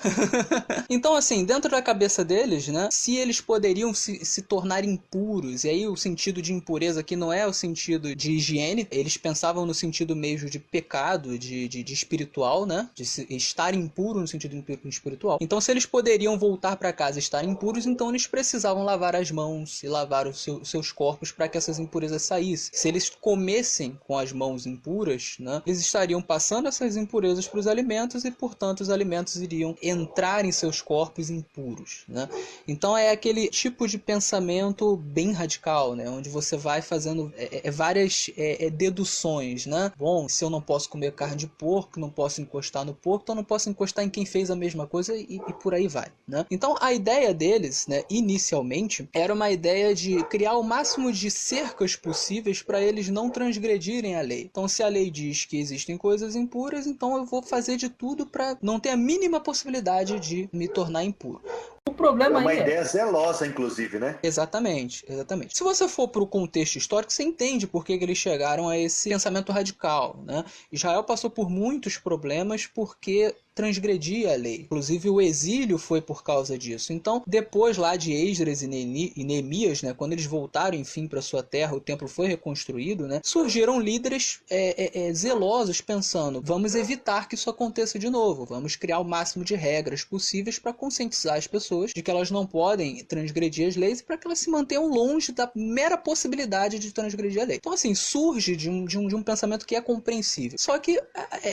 Então, assim, dentro da cabeça deles, né? Se eles poderiam se tornar impuros, e aí o sentido de impureza aqui não é o sentido de higiene, eles pensavam no sentido mesmo de pecado, de espiritual, né? De estar impuro no sentido espiritual. Então, se eles poderiam voltar para casa e estar impuros, então eles precisavam lavar as mãos e lavar os seus corpos para que essas impurezas saíssem. Se eles comessem com as mãos impuras, né, eles estariam passando essas impurezas para os alimentos e, portanto, os alimentos iriam entrar em seus corpos impuros, né? Então é aquele tipo de pensamento bem radical, né, onde você vai fazendo várias deduções, né? Bom, se eu não posso comer carne de porco, não posso encostar no porco, então não posso encostar em quem fez a mesma coisa e por aí vai, né? Então a ideia deles, né, inicialmente, era uma ideia de criar o máximo de cercas possíveis para eles não transgredirem a lei. Então, se a lei diz que existem coisas impuras, então eu vou fazer de tudo para não ter a mínima possibilidade de me tornar impuro. O problema é uma aí ideia zelosa, inclusive, né? Exatamente, exatamente. Se você for para o contexto histórico, você entende por que eles chegaram a esse pensamento radical, né? Israel passou por muitos problemas porque transgredia a lei. Inclusive o exílio foi por causa disso. Então, depois lá de Esdras e Neemias, né, quando eles voltaram, enfim, para sua terra, o templo foi reconstruído, né, surgiram líderes zelosos pensando, vamos evitar que isso aconteça de novo, vamos criar o máximo de regras possíveis para conscientizar as pessoas de que elas não podem transgredir as leis e para que elas se mantenham longe da mera possibilidade de transgredir a lei. Então, assim, surge de um pensamento que é compreensível. Só que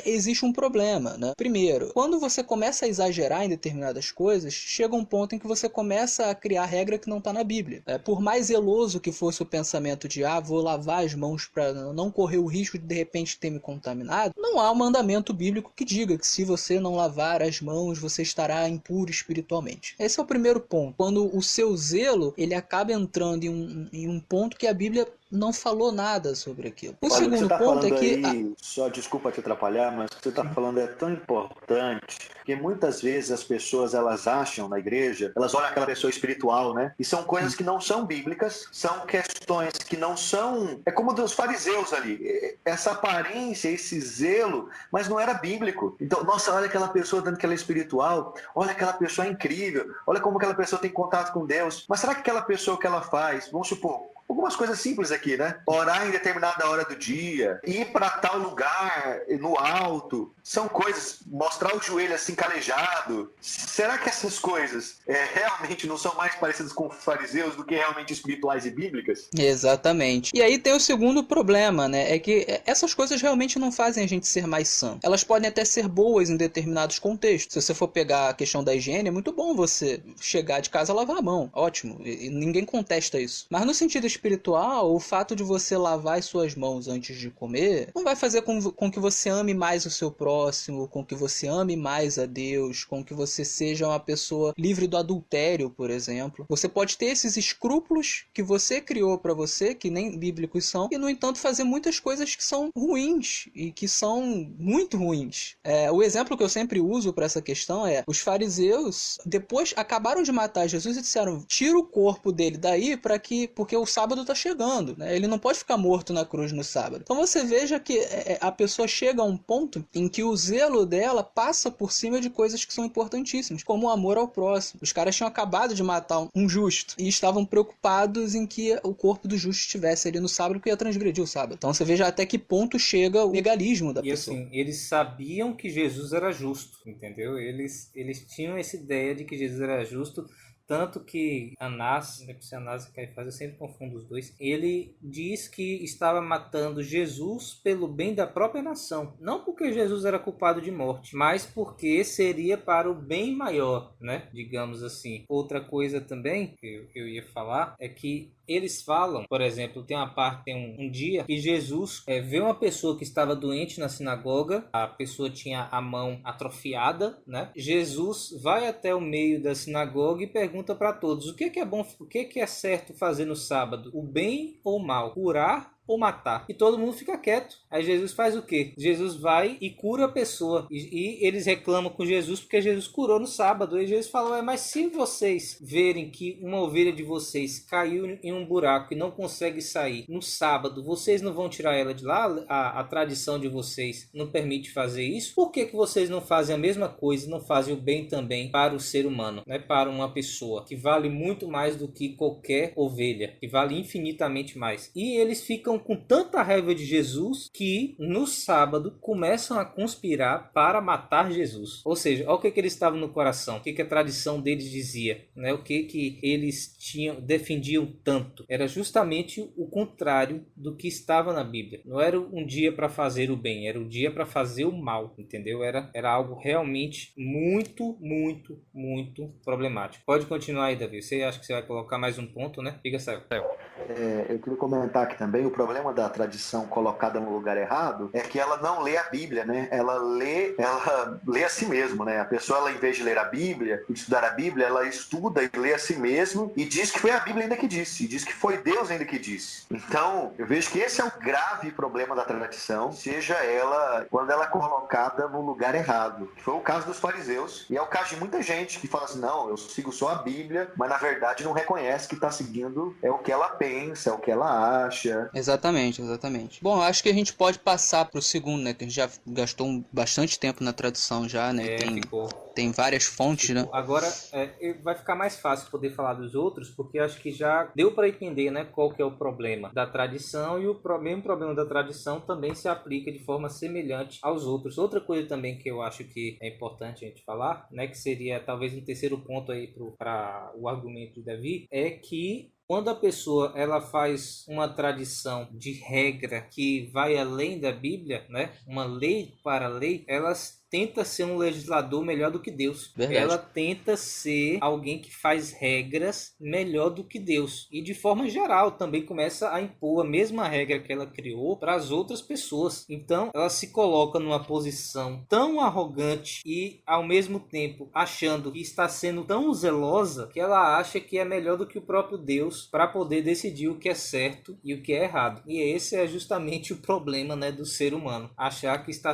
existe um problema, né? Primeiro, quando você começa a exagerar em determinadas coisas, chega um ponto em que você começa a criar regra que não está na Bíblia. Por mais zeloso que fosse o pensamento de vou lavar as mãos para não correr o risco de repente ter me contaminado, não há um mandamento bíblico que diga que se você não lavar as mãos, você estará impuro espiritualmente. Esse é o primeiro ponto. Quando o seu zelo ele acaba entrando em um ponto que a Bíblia não falou nada sobre aquilo. O segundo ponto é que... Só desculpa te atrapalhar, mas o que você está falando é tão importante, que muitas vezes as pessoas, elas acham na igreja, elas olham aquela pessoa espiritual, né? E são coisas que não são bíblicas, são questões que não são... É como dos fariseus ali, essa aparência, esse zelo, mas não era bíblico. Então, nossa, olha aquela pessoa dando que ela é espiritual, olha aquela pessoa é incrível, olha como aquela pessoa tem contato com Deus, mas será que aquela pessoa que ela faz, vamos supor, algumas coisas simples aqui, né? Orar em determinada hora do dia, ir para tal lugar no alto, são coisas, mostrar o joelho assim calejado. Será que essas coisas realmente não são mais parecidas com fariseus do que realmente espirituais e bíblicas? Exatamente. E aí tem o segundo problema, né? É que essas coisas realmente não fazem a gente ser mais sã. Elas podem até ser boas em determinados contextos. Se você for pegar a questão da higiene, é muito bom você chegar de casa e lavar a mão. Ótimo. E ninguém contesta isso. Mas no sentido espiritual, o fato de você lavar as suas mãos antes de comer não vai fazer com que você ame mais o seu próximo, com que você ame mais a Deus, com que você seja uma pessoa livre do adultério, por exemplo. Você pode ter esses escrúpulos que você criou para você, que nem bíblicos são, e no entanto fazer muitas coisas que são ruins e que são muito ruins. O exemplo que eu sempre uso para essa questão é os fariseus depois acabaram de matar Jesus e disseram, tira o corpo dele daí porque o sábado sábado está chegando, né? Ele não pode ficar morto na cruz no sábado. Então você veja que a pessoa chega a um ponto em que o zelo dela passa por cima de coisas que são importantíssimas, como o amor ao próximo. Os caras tinham acabado de matar um justo e estavam preocupados em que o corpo do justo estivesse ali no sábado, porque ia transgredir o sábado. Então você veja até que ponto chega o legalismo da pessoa. E assim, eles sabiam que Jesus era justo, entendeu? Eles tinham essa ideia de que Jesus era justo. Tanto que Anás e Caifás, eu sempre confundo os dois, ele diz que estava matando Jesus pelo bem da própria nação. Não porque Jesus era culpado de morte, mas porque seria para o bem maior, né? Digamos assim. Outra coisa também que eu ia falar é que eles falam, por exemplo, tem um dia que Jesus vê uma pessoa que estava doente na sinagoga, a pessoa tinha a mão atrofiada, né? Jesus vai até o meio da sinagoga e pergunta para todos: o que é bom, o que é certo fazer no sábado? O bem ou o mal? Curar ou matar? E todo mundo fica quieto. Aí Jesus faz o quê? Jesus vai e cura a pessoa. E eles reclamam com Jesus porque Jesus curou no sábado. E Jesus falou: mas se vocês verem que uma ovelha de vocês caiu em um buraco e não consegue sair no sábado, vocês não vão tirar ela de lá? A tradição de vocês não permite fazer isso? Por que vocês não fazem a mesma coisa e não fazem o bem também para o ser humano, né? Para uma pessoa que vale muito mais do que qualquer ovelha, que vale infinitamente mais. E eles ficam com tanta raiva de Jesus que no sábado começam a conspirar para matar Jesus. Ou seja, olha o que eles estavam no coração, o que a tradição deles dizia, né? O que eles defendiam tanto. Era justamente o contrário do que estava na Bíblia. Não era um dia para fazer o bem, era um dia para fazer o mal, entendeu? Era algo realmente muito, muito, muito problemático. Pode continuar aí, Davi. Você acha que você vai colocar mais um ponto, né? Fica certo. Eu queria comentar aqui também, o problema da tradição colocada no lugar errado é que ela não lê a Bíblia, né? Ela lê a si mesma, né? A pessoa, ela, em vez de ler a Bíblia, estudar a Bíblia, ela estuda e lê a si mesma e diz que foi a Bíblia ainda que disse, diz que foi Deus ainda que disse. Então, eu vejo que esse é o grave problema da tradição, seja ela, quando ela é colocada no lugar errado. Foi o caso dos fariseus e é o caso de muita gente que fala assim: não, eu sigo só a Bíblia, mas na verdade não reconhece que está seguindo o que ela pensa, é o que ela acha. Exatamente. Bom, eu acho que a gente pode passar para o segundo, né? Que a gente já gastou bastante tempo na tradução já, né? Tem várias fontes, né? Agora vai ficar mais fácil poder falar dos outros, porque acho que já deu para entender, né, qual que é o problema da tradição, e o mesmo problema da tradição também se aplica de forma semelhante aos outros. Outra coisa também que eu acho que é importante a gente falar, né, que seria talvez um terceiro ponto aí para o argumento de Davi, é que quando a pessoa ela faz uma tradição de regra que vai além da Bíblia, né, uma lei para lei, elas tenta ser um legislador melhor do que Deus. Verdade. Ela tenta ser alguém que faz regras melhor do que Deus. E de forma geral também começa a impor a mesma regra que ela criou para as outras pessoas. Então ela se coloca numa posição tão arrogante e ao mesmo tempo achando que está sendo tão zelosa que ela acha que é melhor do que o próprio Deus para poder decidir o que é certo e o que é errado. E esse é justamente o problema, né, do ser humano. Achar que está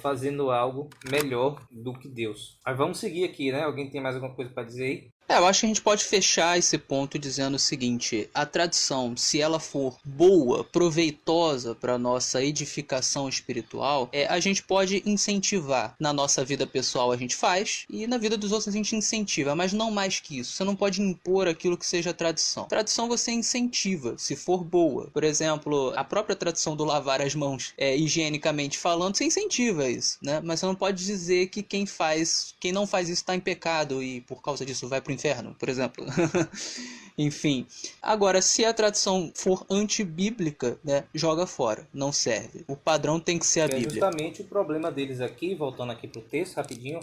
fazendo algo melhor do que Deus. Mas vamos seguir aqui, né? Alguém tem mais alguma coisa para dizer aí? Eu acho que a gente pode fechar esse ponto dizendo o seguinte: a tradição, se ela for boa, proveitosa para nossa edificação espiritual, a gente pode incentivar. Na nossa vida pessoal a gente faz, e na vida dos outros a gente incentiva, mas não mais que isso. Você não pode impor aquilo que seja tradição. Tradição você incentiva, se for boa. Por exemplo, a própria tradição do lavar as mãos, higienicamente falando, você incentiva isso, né? Mas você não pode dizer que quem não faz isso está em pecado e por causa disso vai pro inferno, por exemplo. Enfim. Agora, se a tradição for antibíblica, né, joga fora, não serve. O padrão tem que ser a Bíblia. Justamente o problema deles aqui, voltando aqui pro texto rapidinho,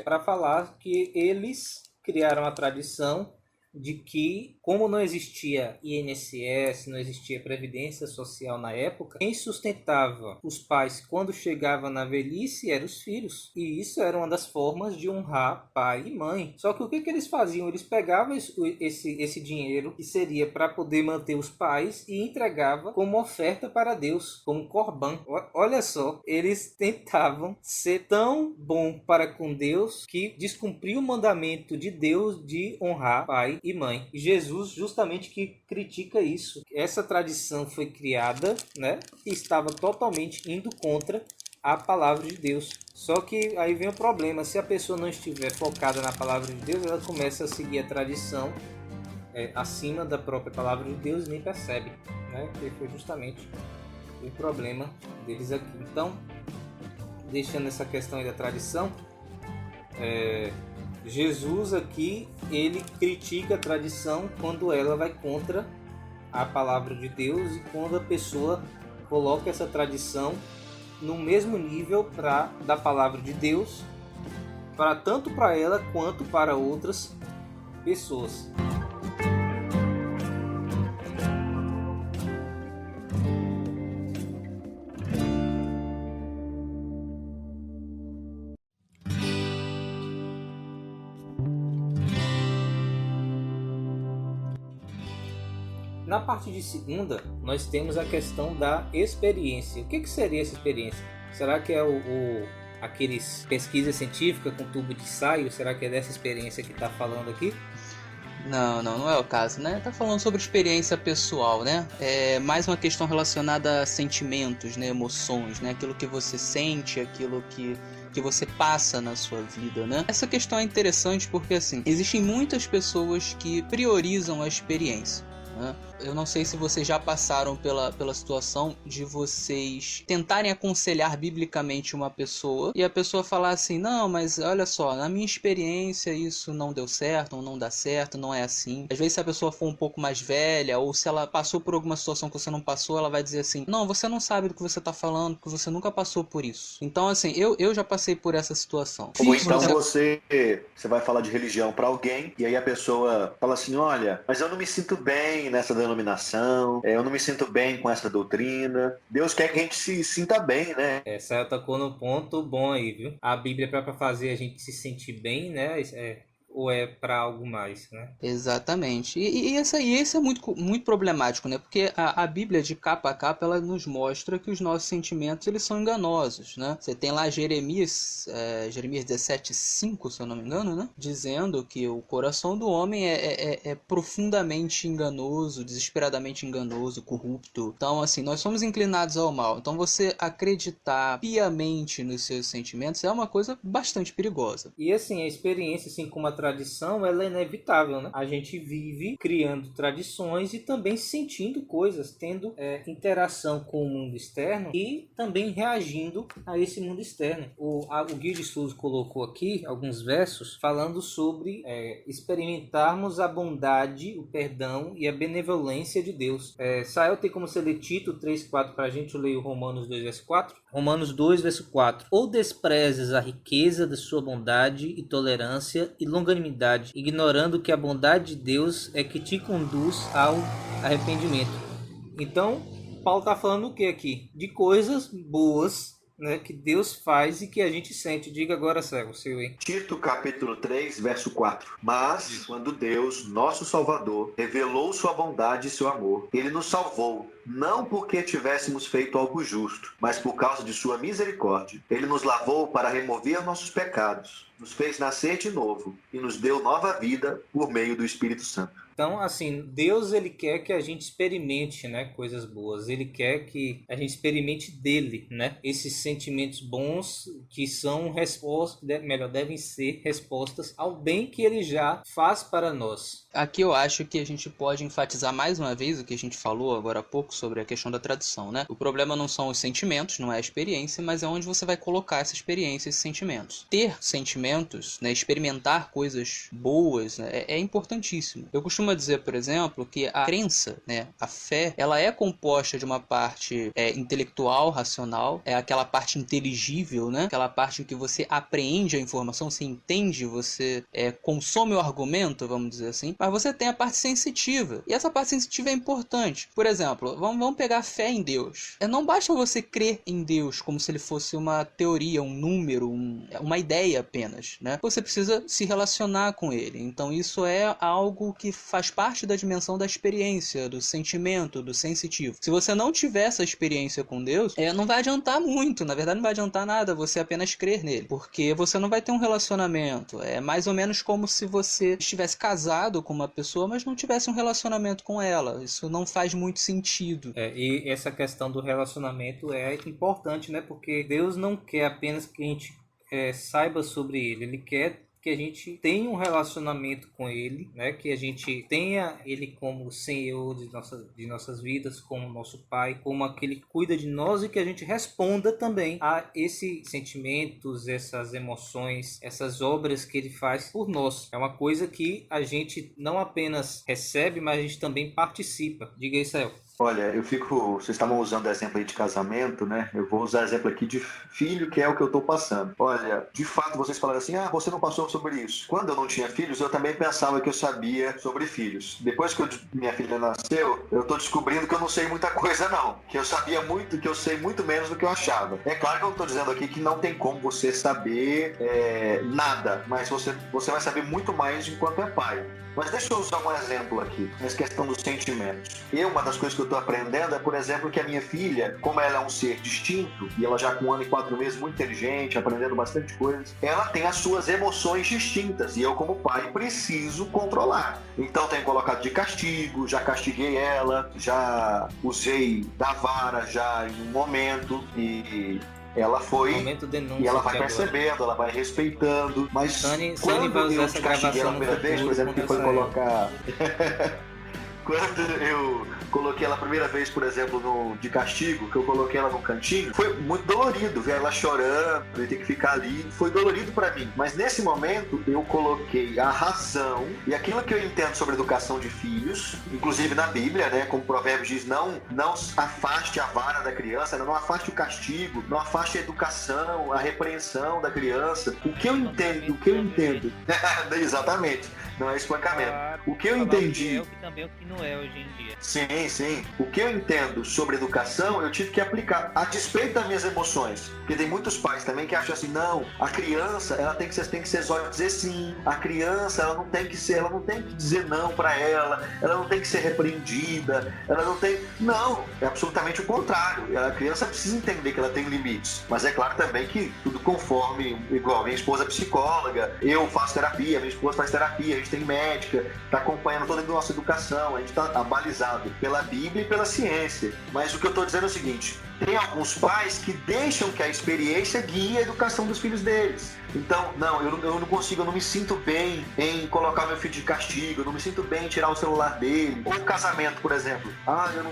para falar que eles criaram a tradição de que, como não existia INSS, não existia Previdência Social na época, quem sustentava os pais quando chegava na velhice eram os filhos. E isso era uma das formas de honrar pai e mãe. Só que o que eles faziam? Eles pegavam esse dinheiro, que seria para poder manter os pais, e entregava como oferta para Deus, como corban. Olha só, eles tentavam ser tão bom para com Deus que descumpriu o mandamento de Deus de honrar pai e mãe. E Jesus justamente que critica isso. Essa tradição foi criada, né, e estava totalmente indo contra a palavra de Deus. Só que aí vem o problema, se a pessoa não estiver focada na palavra de Deus, ela começa a seguir a tradição acima da própria palavra de Deus e nem percebe, né? Que foi justamente o problema deles aqui. Então, deixando essa questão aí da tradição, Jesus aqui, ele critica a tradição quando ela vai contra a palavra de Deus e quando a pessoa coloca essa tradição no mesmo nível da palavra de Deus, tanto para ela quanto para outras pessoas. Na parte de segunda, nós temos a questão da experiência. O que seria essa experiência? Será que é aqueles pesquisa científica com tubo de ensaio? Será que é dessa experiência que está falando aqui? Não é o caso, né? Tá falando sobre experiência pessoal, né? É mais uma questão relacionada a sentimentos, né? Emoções, né? Aquilo que você sente, aquilo que você passa na sua vida, né? Essa questão é interessante porque, assim, existem muitas pessoas que priorizam a experiência, né? Eu não sei se vocês já passaram pela situação de vocês tentarem aconselhar biblicamente uma pessoa e a pessoa falar assim, não, mas olha só, na minha experiência isso não deu certo, ou não dá certo, não é assim. Às vezes se a pessoa for um pouco mais velha ou se ela passou por alguma situação que você não passou, ela vai dizer assim, não, você não sabe do que você tá falando, porque você nunca passou por isso. Então, assim, eu já passei por essa situação. Ou então você vai falar de religião para alguém e aí a pessoa fala assim, olha, mas eu não me sinto bem nessa denominação, eu não me sinto bem com essa doutrina. Deus quer que a gente se sinta bem, né? Essa tocou no ponto bom aí, viu? A Bíblia é para fazer a gente se sentir bem, né? Ou é para algo mais, né? Exatamente. E esse é muito problemático, né? Porque a Bíblia, de capa a capa, ela nos mostra que os nossos sentimentos, eles são enganosos, né? Você tem lá Jeremias 17:5, se eu não me engano, né? Dizendo que o coração do homem é profundamente enganoso, desesperadamente enganoso, corrupto. Então, assim, nós somos inclinados ao mal. Então, você acreditar piamente nos seus sentimentos é uma coisa bastante perigosa. E, assim, a experiência, assim como a tradição, ela é inevitável, né? A gente vive criando tradições e também sentindo coisas, tendo interação com o mundo externo e também reagindo a esse mundo externo. O Guia de Estudos colocou aqui alguns versos falando sobre experimentarmos a bondade, o perdão e a benevolência de Deus. Sael tem como ser ler Tito 3:4 para a gente, eu leio Romanos 2, verso 4. Romanos 2, verso 4. Ou desprezas a riqueza da sua bondade e tolerância e longanimidade, ignorando que a bondade de Deus é que te conduz ao arrependimento. Então, Paulo está falando o que aqui? De coisas boas, né, que Deus faz e que a gente sente. Diga agora, Cego, seu aí. Tito capítulo 3, verso 4. Mas, quando Deus, nosso Salvador, revelou sua bondade e seu amor, ele nos salvou, não porque tivéssemos feito algo justo, mas por causa de sua misericórdia. Ele nos lavou para remover nossos pecados, nos fez nascer de novo e nos deu nova vida por meio do Espírito Santo. Então, assim, Deus, ele quer que a gente experimente, né, coisas boas. Ele quer que a gente experimente dele, né? Esses sentimentos bons que são respostas, devem ser respostas ao bem que ele já faz para nós. Aqui eu acho que a gente pode enfatizar mais uma vez o que a gente falou agora há pouco sobre a questão da tradução, né? O problema não são os sentimentos, não é a experiência, mas é onde você vai colocar essa experiência, esses sentimentos. Ter sentimentos, né, experimentar coisas boas, né, é importantíssimo. Eu costumo dizer, por exemplo, que a crença, né, a fé, ela é composta de uma parte intelectual, racional, é aquela parte inteligível, né? Aquela parte em que você apreende a informação, você entende, você consome o argumento, vamos dizer assim. Mas você tem a parte sensitiva. E essa parte sensitiva é importante. Por exemplo, vamos pegar a fé em Deus. Não basta você crer em Deus como se ele fosse uma teoria, um número, uma ideia apenas. apenas, né? Você precisa se relacionar com ele. Então isso é algo que faz parte da dimensão da experiência, do sentimento, do sensitivo. Se você não tiver essa experiência com Deus, não vai adiantar muito. Na verdade, não vai adiantar nada você apenas crer nele, porque você não vai ter um relacionamento. É mais ou menos como se você estivesse casado com uma pessoa, mas não tivesse um relacionamento com ela. Isso não faz muito sentido. E essa questão do relacionamento é importante, né? Porque Deus não quer apenas que a gente saiba sobre ele. Ele quer que a gente tenha um relacionamento com ele, né? Que a gente tenha ele como Senhor de nossas vidas, como nosso Pai, como aquele que cuida de nós, e que a gente responda também a esses sentimentos, essas emoções, essas obras que ele faz por nós. É uma coisa que a gente não apenas recebe, mas a gente também participa. Diga aí, Céu. Olha, vocês estavam usando exemplo aí de casamento, né? Eu vou usar exemplo aqui de filho, que é o que eu estou passando. Olha, de fato, vocês falaram assim, você não passou sobre isso. Quando eu não tinha filhos, eu também pensava que eu sabia sobre filhos. Depois que minha filha nasceu, eu estou descobrindo que eu não sei muita coisa, não. Que eu sabia muito, que eu sei muito menos do que eu achava. É claro que eu não estou dizendo aqui que não tem como você saber nada, mas você vai saber muito mais enquanto é pai. Mas deixa eu usar um exemplo aqui, nessa questão dos sentimentos. Uma das coisas que eu estou aprendendo é, por exemplo, que a minha filha, como ela é um ser distinto, e ela já com 1 ano e 4 meses, muito inteligente, aprendendo bastante coisas, ela tem as suas emoções distintas, e eu, como pai, preciso controlar. Então, tenho colocado de castigo, já castiguei ela, já usei da vara já em um momento, e ela foi, e ela vai percebendo, ela vai respeitando, mas Sani quando vai usar eu essa castiguei ela a primeira vez, por exemplo, que foi colocar... Quando eu coloquei ela a primeira vez, por exemplo, de castigo, que eu coloquei ela no cantinho, foi muito dolorido ver ela chorando e ter que ficar ali. Foi dolorido pra mim. Mas nesse momento, eu coloquei a razão e aquilo que eu entendo sobre educação de filhos, inclusive na Bíblia, né? Como o Provérbios diz, não afaste a vara da criança, não afaste o castigo, não afaste a educação, a repreensão da criança. O que eu entendo... Exatamente. Não é espancamento. O que eu entendi... É o que também é o que não é hoje em dia. Sim. O que eu entendo sobre educação, eu tive que aplicar a despeito das minhas emoções. Porque tem muitos pais também que acham assim, não, a criança, ela tem que ser só dizer sim. A criança, ela não tem que dizer não pra ela não tem que ser repreendida, ela não tem... Não, é absolutamente o contrário. A criança precisa entender que ela tem limites. Mas é claro também que tudo conforme, igual, minha esposa é psicóloga, eu faço terapia, minha esposa faz terapia, a gente tem médica, está acompanhando toda a nossa educação, a gente está abalizado pela Bíblia e pela ciência. Mas o que eu estou dizendo é o seguinte, tem alguns pais que deixam que a experiência guie a educação dos filhos deles. Então, eu não consigo, eu não me sinto bem em colocar meu filho de castigo, eu não me sinto bem em tirar o celular dele. Ou casamento, por exemplo. Eu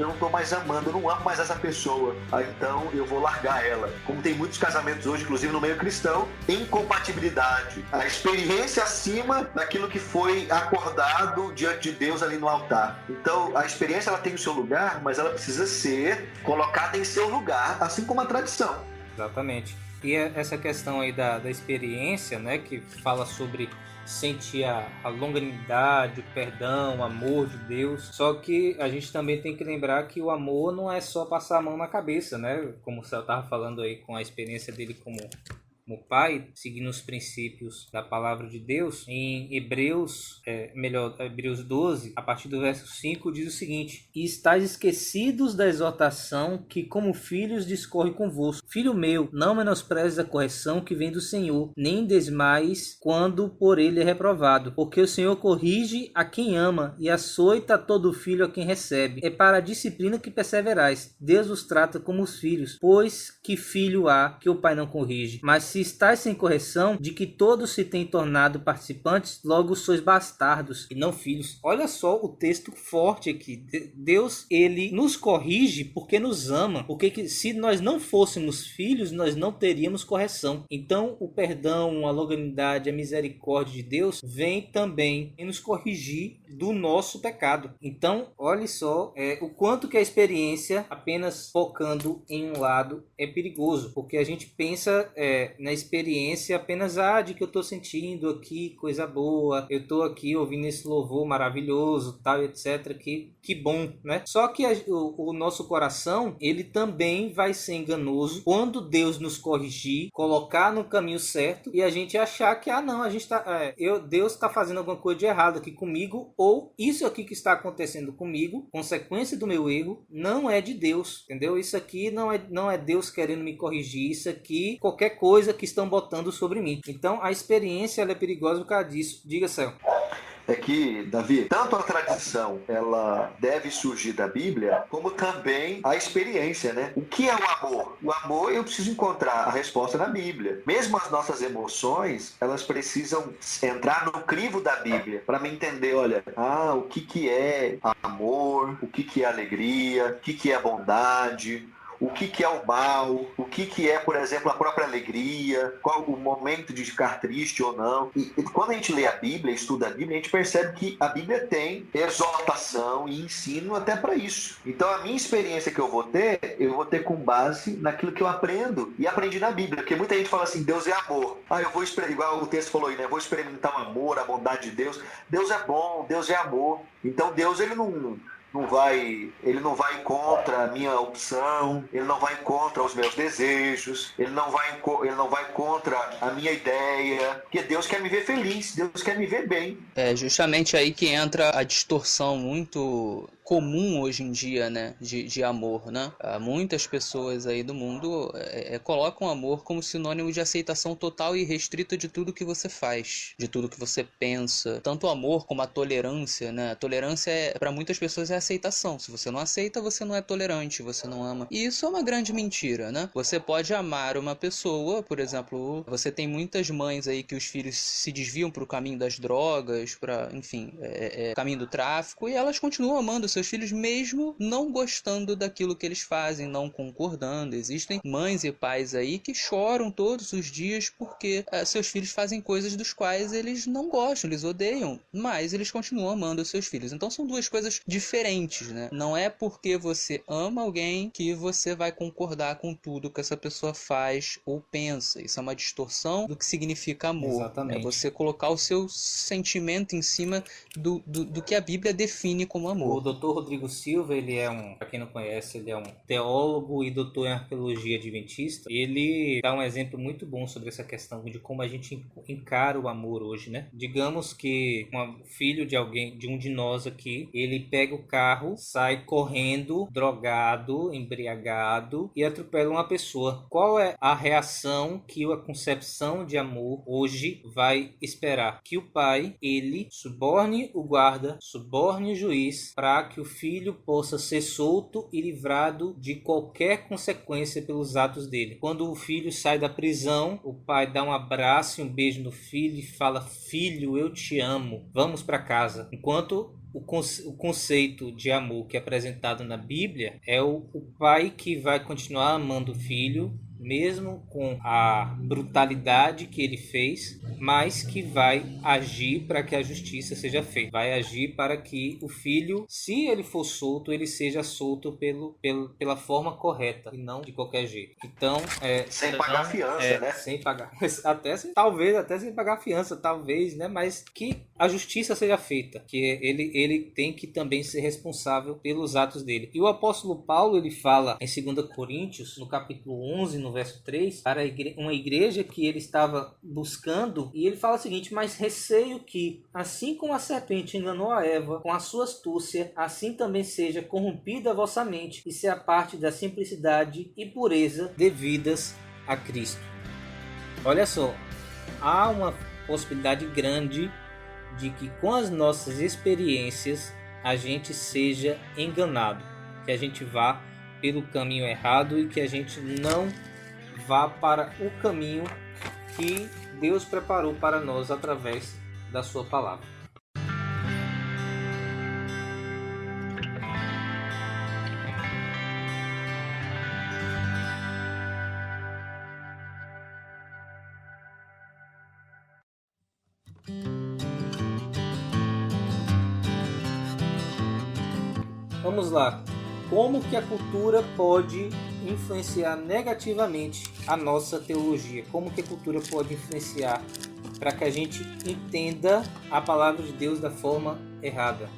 não tô mais amando, eu não amo mais essa pessoa. Então eu vou largar ela. Como tem muitos casamentos hoje, inclusive no meio cristão, incompatibilidade. A experiência acima daquilo que foi acordado diante de Deus ali no altar. Então, a experiência ela tem o seu lugar, mas ela precisa ser colocada em seu lugar, assim como a tradição. Exatamente. E essa questão aí da experiência, né, que fala sobre sentir a longanimidade, o perdão, o amor de Deus. Só que a gente também tem que lembrar que o amor não é só passar a mão na cabeça, né? Como o Céu estava falando aí com a experiência dele como pai, seguindo os princípios da palavra de Deus. Em Hebreus 12, a partir do verso 5, diz o seguinte: E estáis esquecidos da exortação que como filhos discorre convosco. Filho meu, não menosprezes a correção que vem do Senhor, nem desmaies quando por ele é reprovado. Porque o Senhor corrige a quem ama e açoita todo filho a quem recebe. É para a disciplina que perseverais. Deus os trata como os filhos, pois que filho há que o pai não corrige? Mas se estáis sem correção, de que todos se têm tornado participantes, logo sois bastardos e não filhos. Olha só o texto forte aqui. Deus, ele nos corrige porque nos ama. Porque se nós não fôssemos filhos, nós não teríamos correção. Então, o perdão, a longanimidade, a misericórdia de Deus vem também em nos corrigir do nosso pecado. Então, olhe só o quanto que a experiência, apenas focando em um lado, é perigoso. Porque a gente pensa na experiência apenas de que eu estou sentindo aqui coisa boa, eu estou aqui ouvindo esse louvor maravilhoso, tal, etc. Que bom, né? Só que o nosso coração, ele também vai ser enganoso quando Deus nos corrigir, colocar no caminho certo e a gente achar que, não, a gente Deus está fazendo alguma coisa de errado aqui comigo, ou isso aqui que está acontecendo comigo, consequência do meu erro, não é de Deus, entendeu? Isso aqui não é Deus querendo me corrigir, isso aqui, qualquer coisa que estão botando sobre mim. Então, a experiência ela é perigosa por causa disso. Diga, Céu. É que, Davi, tanto a tradição ela deve surgir da Bíblia, como também a experiência, né? O que é o amor? O amor, eu preciso encontrar a resposta na Bíblia. Mesmo as nossas emoções, elas precisam entrar no crivo da Bíblia para me entender, olha, o que é amor, o que é alegria, o que é bondade, o que é o mal, o que é, por exemplo, a própria alegria, qual o momento de ficar triste ou não. E quando a gente lê a Bíblia, estuda a Bíblia, a gente percebe que a Bíblia tem exortação e ensino até para isso. Então a minha experiência que eu vou ter com base naquilo que eu aprendo e aprendi na Bíblia. Porque muita gente fala assim, Deus é amor. Eu vou igual o texto falou aí, né? Eu vou experimentar o amor, a bondade de Deus. Deus é bom, Deus é amor. Então Deus, ele não vai contra a minha opção, ele não vai contra os meus desejos, ele não vai contra a minha ideia, porque Deus quer me ver feliz, Deus quer me ver bem. É justamente aí que entra a distorção muito comum hoje em dia, né, de amor, né? Muitas pessoas aí do mundo colocam amor como sinônimo de aceitação total e restrita de tudo que você faz, de tudo que você pensa. Tanto o amor como a tolerância, né? A tolerância para muitas pessoas é aceitação. Se você não aceita, você não é tolerante, você não ama. E isso é uma grande mentira, né? Você pode amar uma pessoa, por exemplo, você tem muitas mães aí que os filhos se desviam para o caminho das drogas, para, enfim, caminho do tráfico, e elas continuam amando seus filhos mesmo não gostando daquilo que eles fazem, não concordando. Existem mães e pais aí que choram todos os dias porque seus filhos fazem coisas dos quais eles não gostam, eles odeiam, mas eles continuam amando seus filhos. Então são duas coisas diferentes, né? Não é porque você ama alguém que você vai concordar com tudo que essa pessoa faz ou pensa. Isso é uma distorção do que significa amor. Exatamente. É você colocar o seu sentimento em cima do que a Bíblia define como amor. O Dr. Rodrigo Silva, para quem não conhece, ele é um teólogo e doutor em arqueologia adventista. Ele dá um exemplo muito bom sobre essa questão de como a gente encara o amor hoje, né? Digamos que um filho de alguém, de um de nós aqui, ele pega o carro, sai correndo, drogado, embriagado e atropela uma pessoa. Qual é a reação que a concepção de amor hoje vai esperar? Que o pai, ele suborne o guarda, suborne o juiz para que o filho possa ser solto e livrado de qualquer consequência pelos atos dele. Quando o filho sai da prisão, o pai dá um abraço e um beijo no filho e fala: filho, eu te amo, vamos para casa. Enquanto o conceito de amor que é apresentado na Bíblia é o pai que vai continuar amando o filho, mesmo com a brutalidade que ele fez, mas que vai agir para que a justiça seja feita. Vai agir para que o filho, se ele for solto, ele seja solto pela forma correta e não de qualquer jeito. Então, sem pagar fiança, né? Sem pagar, talvez até sem pagar fiança, talvez, né? Mas que a justiça seja feita, que ele tem que também ser responsável pelos atos dele. E o apóstolo Paulo, ele fala em 2 Coríntios, no capítulo 11, no verso 3, para uma igreja que ele estava buscando, e ele fala o seguinte: mas receio que, assim como a serpente enganou a Eva com a sua astúcia, assim também seja corrompida a vossa mente, e se aparte da simplicidade e pureza devidas a Cristo. Olha só, há uma possibilidade grande de que com as nossas experiências a gente seja enganado, que a gente vá pelo caminho errado e que a gente não vá para o caminho que Deus preparou para nós através da sua palavra. Vamos lá. como que a cultura pode influenciar negativamente a nossa teologia, como que a cultura pode influenciar para que a gente entenda a palavra de Deus da forma errada.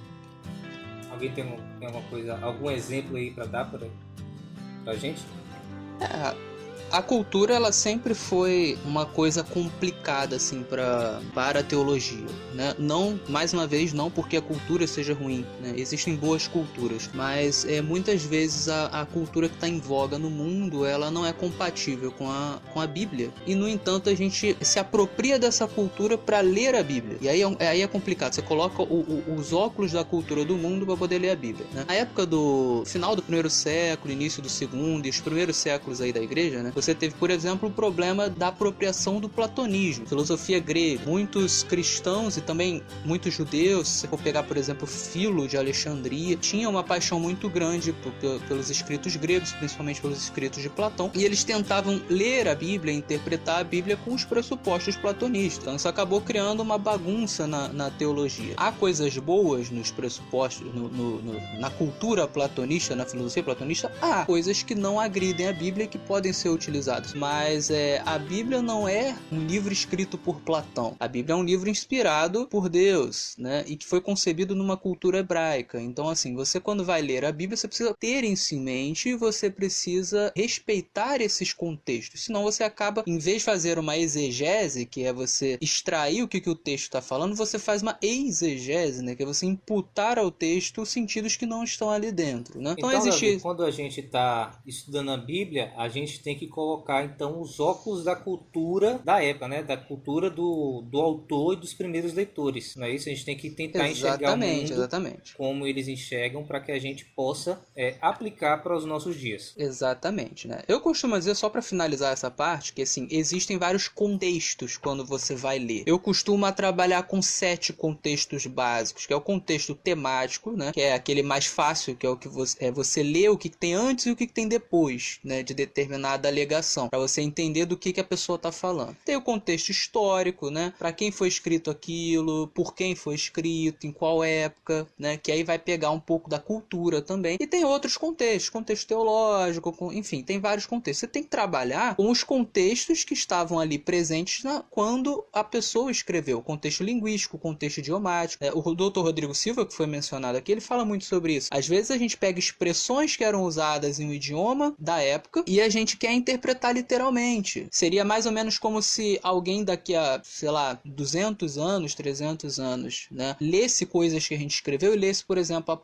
Alguém tem alguma coisa, algum exemplo aí para dar para a gente? A cultura, ela sempre foi uma coisa complicada, assim, para a teologia, né? Não, mais uma vez, não porque a cultura seja ruim, né? Existem boas culturas, mas muitas vezes a cultura que está em voga no mundo, ela não é compatível com a Bíblia. E, no entanto, a gente se apropria dessa cultura para ler a Bíblia. E aí é complicado. Você coloca os óculos da cultura do mundo para poder ler a Bíblia, né? Na época do final do primeiro século, início do segundo e os primeiros séculos aí da igreja, né? Você teve, por exemplo, o problema da apropriação do platonismo, filosofia grega. Muitos cristãos e também muitos judeus, se você for pegar, por exemplo, Filo de Alexandria, tinham uma paixão muito grande pelos escritos gregos, principalmente pelos escritos de Platão, e eles tentavam ler a Bíblia, interpretar a Bíblia com os pressupostos platonistas. Então isso acabou criando uma bagunça na teologia. Há coisas boas nos pressupostos, na cultura platonista, na filosofia platonista, há coisas que não agridem a Bíblia e que podem ser utilizadas, mas a Bíblia não é um livro escrito por Platão. A Bíblia é um livro inspirado por Deus, né? E que foi concebido numa cultura hebraica. Então, assim, você quando vai ler a Bíblia, você precisa ter isso em mente e você precisa respeitar esses contextos. Senão você acaba, em vez de fazer uma exegese, que é você extrair o que o texto está falando, você faz uma exegese, né? Que é você imputar ao texto sentidos que não estão ali dentro, né? Então, Davi, quando a gente está estudando a Bíblia, a gente tem que colocar, então, os óculos da cultura da época, né? Da cultura do autor e dos primeiros leitores. Não é isso? A gente tem que tentar enxergar o mundo como eles enxergam para que a gente possa aplicar para os nossos dias. Exatamente, né? Eu costumo dizer, só para finalizar essa parte, que assim, existem vários contextos quando você vai ler. Eu costumo trabalhar com 7 contextos básicos, que é o contexto temático, né? Que é aquele mais fácil, que é o que você lê o que tem antes e o que tem depois, né? De determinada alegação, para você entender do que a pessoa está falando. Tem o contexto histórico, né? Para quem foi escrito aquilo, por quem foi escrito, em qual época, né? Que aí vai pegar um pouco da cultura também. E tem outros contextos, contexto teológico, enfim, tem vários contextos. Você tem que trabalhar com os contextos que estavam ali presentes quando a pessoa escreveu. O contexto linguístico, o contexto idiomático. O Dr. Rodrigo Silva, que foi mencionado aqui, ele fala muito sobre isso. Às vezes a gente pega expressões que eram usadas em um idioma da época e a gente quer interpretar literalmente. Seria mais ou menos como se alguém daqui a, sei lá, 200 anos, 300 anos, né, lesse coisas que a gente escreveu e lesse, por exemplo,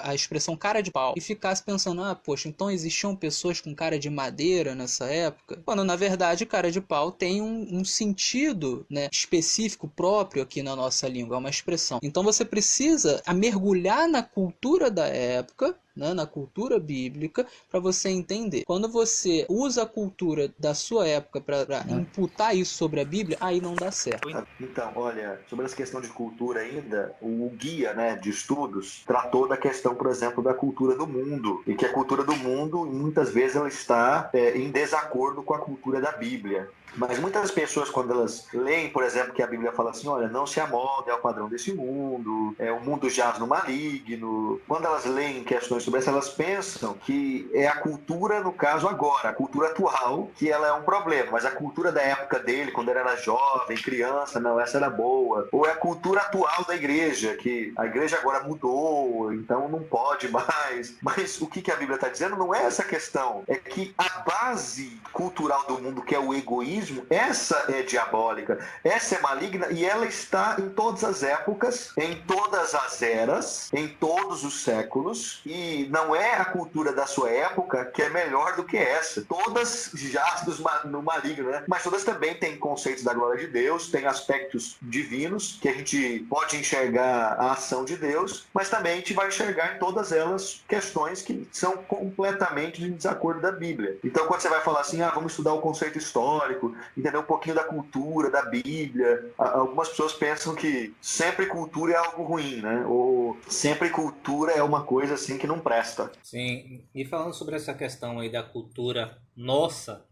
a expressão cara de pau e ficasse pensando, poxa, então existiam pessoas com cara de madeira nessa época? Quando, na verdade, cara de pau tem um sentido, né, específico próprio aqui na nossa língua, é uma expressão. Então você precisa mergulhar na cultura da época, né, na cultura bíblica, para você entender. Quando você usa a cultura da sua época para imputar isso sobre a Bíblia, aí não dá certo. Então, olha, sobre essa questão de cultura ainda, o guia, né, de estudos tratou da questão, por exemplo, da cultura do mundo, e que a cultura do mundo, muitas vezes, ela está em desacordo com a cultura da Bíblia. Mas muitas pessoas, quando elas leem, por exemplo, que a Bíblia fala assim, olha, não se amolde ao padrão desse mundo, o mundo jaz no maligno. Quando elas leem questões sobre isso, elas pensam que é a cultura, no caso agora, a cultura atual, que ela é um problema. Mas a cultura da época dele, quando ele era jovem, criança, não, essa era boa. Ou é a cultura atual da igreja, que a igreja agora mudou, então não pode mais. Mas o que a Bíblia está dizendo não é essa questão. É que a base cultural do mundo, que é o egoísmo, essa é diabólica, essa é maligna e ela está em todas as épocas, em todas as eras, em todos os séculos, e não é a cultura da sua época que é melhor do que essa. Todas jazem no maligno, né? Mas todas também têm conceitos da glória de Deus, têm aspectos divinos que a gente pode enxergar a ação de Deus, mas também a gente vai enxergar em todas elas questões que são completamente em desacordo da Bíblia. Então quando você vai falar assim, vamos estudar o conceito histórico, lendo, entender um pouquinho da cultura, da Bíblia. Algumas pessoas pensam que sempre cultura é algo ruim, né? Ou sempre cultura é uma coisa assim que não presta. Sim, e falando sobre essa questão aí da cultura nossa,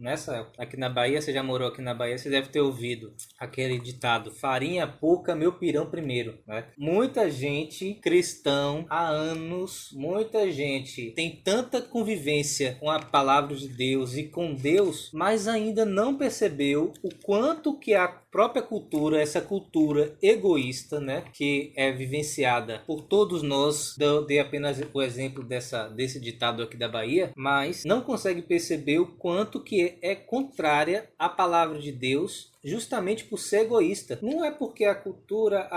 aqui na Bahia, você já morou aqui na Bahia, você deve ter ouvido aquele ditado: farinha pouca, meu pirão primeiro, né? Muita gente cristão há anos, muita gente tem tanta convivência com a palavra de Deus e com Deus, mas ainda não percebeu o quanto que a própria cultura, essa cultura egoísta, né, que é vivenciada por todos nós, dei apenas o exemplo desse ditado aqui da Bahia, mas não consegue perceber o quanto que é contrária à palavra de Deus, justamente por ser egoísta. Não é porque a cultura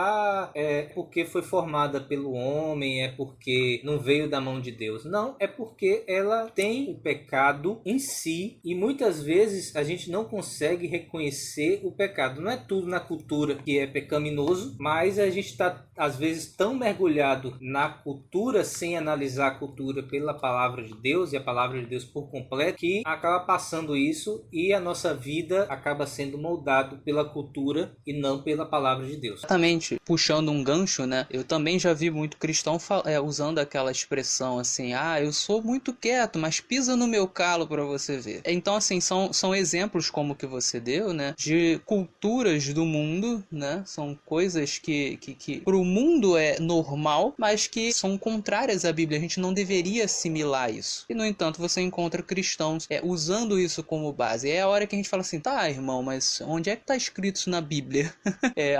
é porque foi formada pelo homem, é porque não veio da mão de Deus. Não, é porque ela tem o pecado em si e muitas vezes a gente não consegue reconhecer o pecado. Não é tudo na cultura que é pecaminoso, mas a gente está às vezes tão mergulhado na cultura sem analisar a cultura pela palavra de Deus e a palavra de Deus por completo, que acaba passando isso e a nossa vida acaba sendo moldada pela cultura e não pela palavra de Deus. Exatamente. Puxando um gancho, né? Eu também já vi muito cristão usando aquela expressão assim: eu sou muito quieto, mas pisa no meu calo para você ver. Então, assim, são exemplos como que você deu, né? De culturas do mundo, né? São coisas que pro mundo é normal, mas que são contrárias à Bíblia. A gente não deveria assimilar isso. E, no entanto, você encontra cristãos usando isso como base. É a hora que a gente fala assim: tá, irmão, mas onde é que está escrito isso na Bíblia?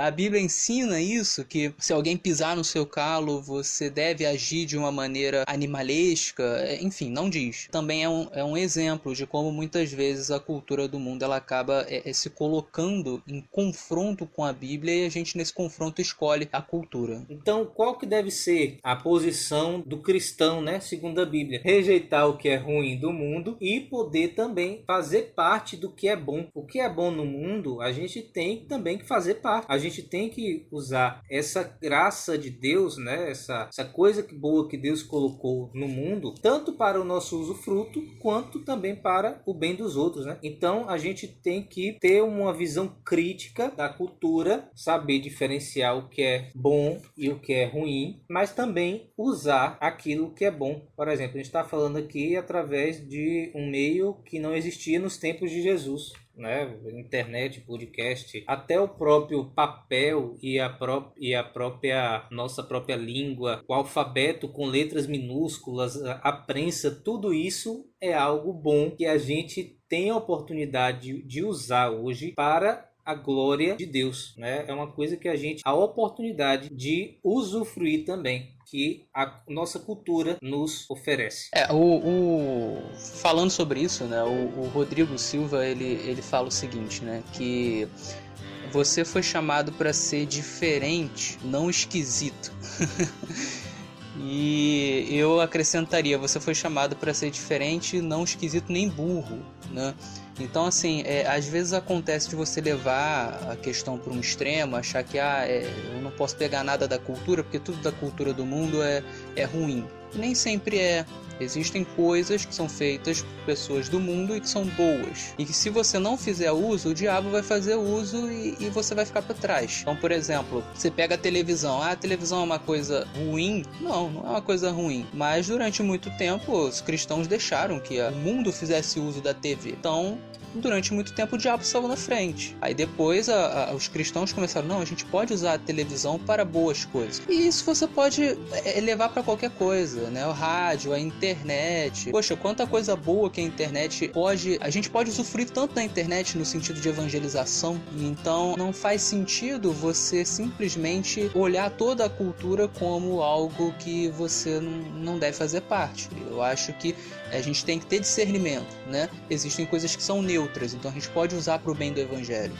A Bíblia ensina isso, que se alguém pisar no seu calo, você deve agir de uma maneira animalesca. Enfim, não diz. Também é um exemplo de como muitas vezes a cultura do mundo ela acaba se colocando em confronto com a Bíblia e a gente nesse confronto escolhe a cultura. Então, qual que deve ser a posição do cristão, né, segundo a Bíblia? Rejeitar o que é ruim do mundo e poder também fazer parte do que é bom. O que é bom no mundo, a gente tem também que fazer parte. A gente tem que usar essa graça de Deus, né, essa coisa boa que Deus colocou no mundo, tanto para o nosso usufruto, quanto também para o bem dos outros, né? Então, a gente tem que ter uma visão crítica da cultura, saber diferenciar o que é bom e o que é ruim, mas também usar aquilo que é bom. Por exemplo, a gente está falando aqui através de um meio que não existia nos tempos de Jesus, né? Internet, podcast, até o próprio papel e a própria nossa própria língua, o alfabeto com letras minúsculas, a prensa, tudo isso é algo bom que a gente tem a oportunidade de usar hoje para a glória de Deus, né? É uma coisa que a oportunidade de usufruir também, que a nossa cultura nos oferece. Falando sobre isso, né? O Rodrigo Silva, ele fala o seguinte, né? Que você foi chamado para ser diferente, não esquisito. E eu acrescentaria, você foi chamado para ser diferente, não esquisito nem burro, né? Então, assim, às vezes acontece de você levar a questão para um extremo, achar que eu não posso pegar nada da cultura, porque tudo da cultura do mundo é ruim. Nem sempre é. Existem coisas que são feitas por pessoas do mundo e que são boas. E que se você não fizer uso, o diabo vai fazer uso e você vai ficar para trás. Então, por exemplo, você pega a televisão. A televisão é uma coisa ruim? Não é uma coisa ruim. Mas durante muito tempo, os cristãos deixaram que o mundo fizesse uso da TV. Então, durante muito tempo o diabo saiu na frente. Aí depois os cristãos começaram, não, a gente pode usar a televisão para boas coisas. E isso você pode levar para qualquer coisa, né? O rádio, a internet. Poxa, quanta coisa boa que a internet pode... A gente pode usufruir tanto da internet no sentido de evangelização. Então não faz sentido você simplesmente olhar toda a cultura como algo que você não deve fazer parte. Eu acho que a gente tem que ter discernimento, né? Existem coisas que são neutras, então a gente pode usar para o bem do evangelho.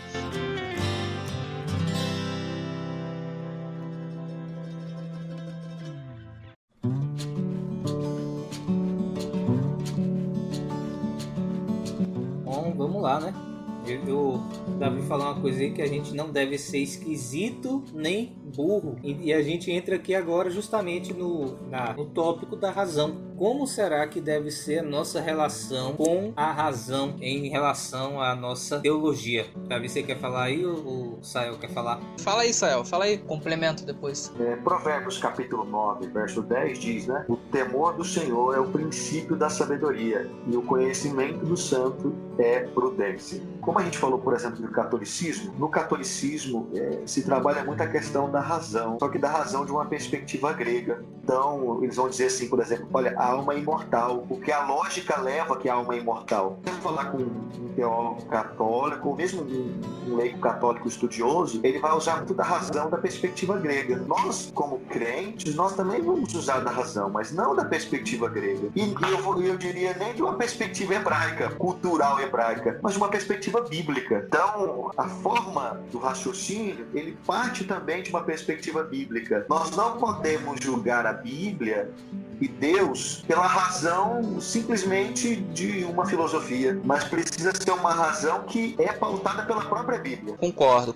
Bom, vamos lá, né? O Davi falou uma coisa aí, que a gente não deve ser esquisito nem burro. E a gente entra aqui agora justamente no tópico da razão. como será que deve ser a nossa relação com a razão em relação à nossa teologia? Davi, você quer falar aí ou o Sael quer falar? Fala aí, Sael, fala aí, complemento depois. Provérbios capítulo 9, verso 10 diz, né? O temor do Senhor é o princípio da sabedoria e o conhecimento do santo é prudência. Como a gente falou, por exemplo, do catolicismo, no catolicismo se trabalha muito a questão da razão, só que da razão de uma perspectiva grega. Então, eles vão dizer assim, por exemplo, olha, a alma é imortal, porque a lógica leva que a alma é imortal. Se eu falar com um teólogo católico, ou mesmo um leigo católico estudioso, ele vai usar muito da razão da perspectiva grega. Nós, como crentes, nós também vamos usar da razão, mas não da perspectiva grega. E eu diria nem de uma perspectiva hebraica, cultural hebraica, mas de uma perspectiva bíblica. Então, a forma do raciocínio, ele parte também de uma perspectiva bíblica. Nós não podemos julgar a Bíblia e Deus pela razão simplesmente de uma filosofia, mas precisa ser uma razão que é pautada pela própria Bíblia. Concordo.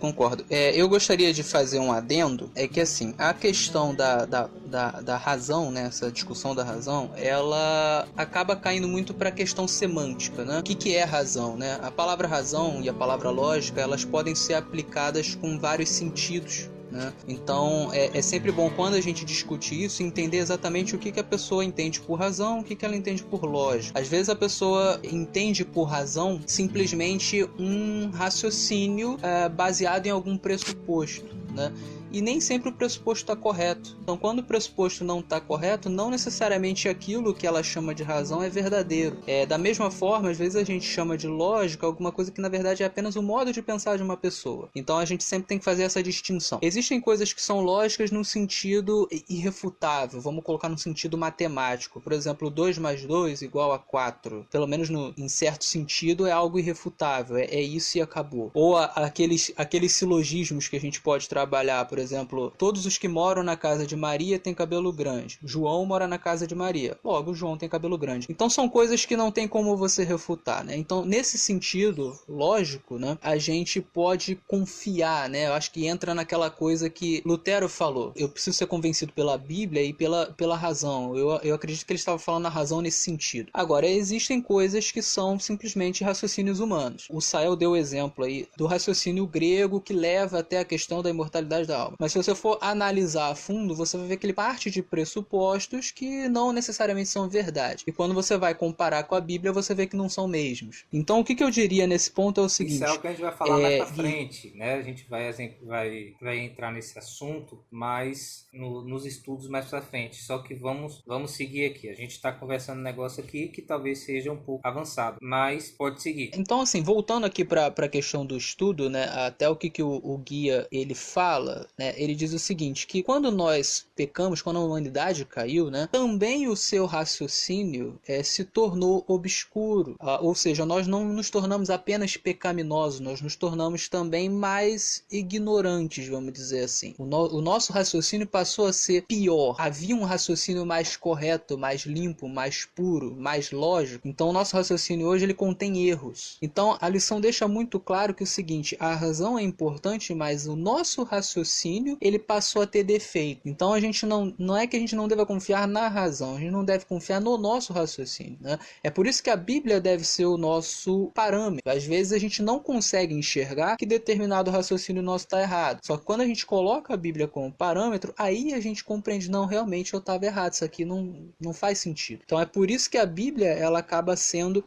Eu gostaria de fazer um adendo, é que assim, a questão da razão, né, essa discussão da razão, ela acaba caindo muito para a questão semântica, né? O que é razão, né? A palavra razão e a palavra lógica, elas podem ser aplicadas com vários sentidos, né? Então é sempre bom, quando a gente discute isso, entender exatamente o que a pessoa entende por razão, o que ela entende por lógica. Às vezes a pessoa entende por razão simplesmente um raciocínio baseado em algum pressuposto, né? E nem sempre o pressuposto está correto. Então, quando o pressuposto não está correto, não necessariamente aquilo que ela chama de razão é verdadeiro. Da mesma forma, às vezes a gente chama de lógica alguma coisa que na verdade é apenas o modo de pensar de uma pessoa. Então a gente sempre tem que fazer essa distinção. Existem coisas que são lógicas num sentido irrefutável, vamos colocar no sentido matemático. Por exemplo, 2 mais 2 igual a 4. Pelo menos em certo sentido é algo irrefutável, é isso e acabou. Ou aqueles silogismos que a gente pode trabalhar, por exemplo, todos os que moram na casa de Maria têm cabelo grande. João mora na casa de Maria. Logo, João tem cabelo grande. Então são coisas que não tem como você refutar, né? Então, nesse sentido lógico, né, a gente pode confiar, né? Eu acho que entra naquela coisa que Lutero falou. Eu preciso ser convencido pela Bíblia e pela razão. Eu acredito que ele estava falando a razão nesse sentido. Agora, existem coisas que são simplesmente raciocínios humanos. O Sael deu o exemplo aí do raciocínio grego que leva até a questão da imortalidade da alma. Mas se você for analisar a fundo, você vai ver que ele parte de pressupostos que não necessariamente são verdade. E quando você vai comparar com a Bíblia, você vê que não são mesmos. Então, o que eu diria nesse ponto é o seguinte... Isso é o que a gente vai falar mais pra frente, né? A gente vai entrar nesse assunto mais nos estudos mais pra frente. Só que vamos seguir aqui. A gente está conversando um negócio aqui que talvez seja um pouco avançado, mas pode seguir. Então, assim, voltando aqui para a questão do estudo, né? Até o que o guia ele fala, né? Ele diz o seguinte, que quando nós pecamos, quando a humanidade caiu, né? Também o seu raciocínio se tornou obscuro. Ou seja, nós não nos tornamos apenas pecaminosos, nós nos tornamos também mais ignorantes, vamos dizer assim. O nosso raciocínio passou a ser pior. Havia um raciocínio mais correto, mais limpo, mais puro, mais lógico. Então o nosso raciocínio hoje ele contém erros. Então a lição deixa muito claro que é o seguinte, a razão é importante, mas o nosso raciocínio ele passou a ter defeito. Então a gente não é que a gente não deva confiar na razão, a gente não deve confiar no nosso raciocínio, né? É por isso que a Bíblia deve ser o nosso parâmetro. Às vezes a gente não consegue enxergar que determinado raciocínio nosso está errado. Só que quando a gente coloca a Bíblia como parâmetro, aí a gente compreende, não, realmente eu estava errado, isso aqui não faz sentido. Então é por isso que a Bíblia ela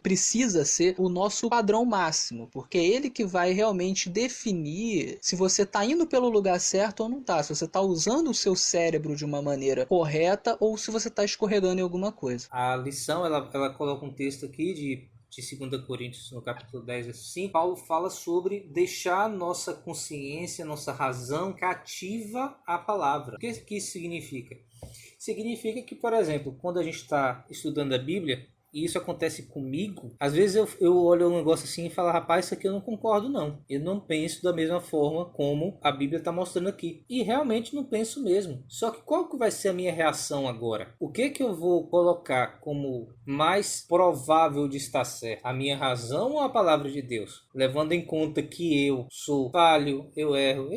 precisa ser o nosso padrão máximo, porque é ele que vai realmente definir se você está indo pelo lugar certo ou não está, se você está usando o seu cérebro de uma maneira correta ou se você está escorregando em alguma coisa. A lição, ela coloca um texto aqui de 2 Coríntios, no capítulo 10, assim, Paulo fala sobre deixar nossa consciência, nossa razão cativa à palavra. O que isso significa? Significa que, por exemplo, quando a gente está estudando a Bíblia, e isso acontece comigo, às vezes eu olho um negócio assim e falo, rapaz, isso aqui eu não concordo não. Eu não penso da mesma forma como a Bíblia está mostrando aqui. E realmente não penso mesmo. Só que qual que vai ser a minha reação agora? O que que eu vou colocar como mais provável de estar certo? A minha razão ou a palavra de Deus? Levando em conta que eu sou falho, eu erro,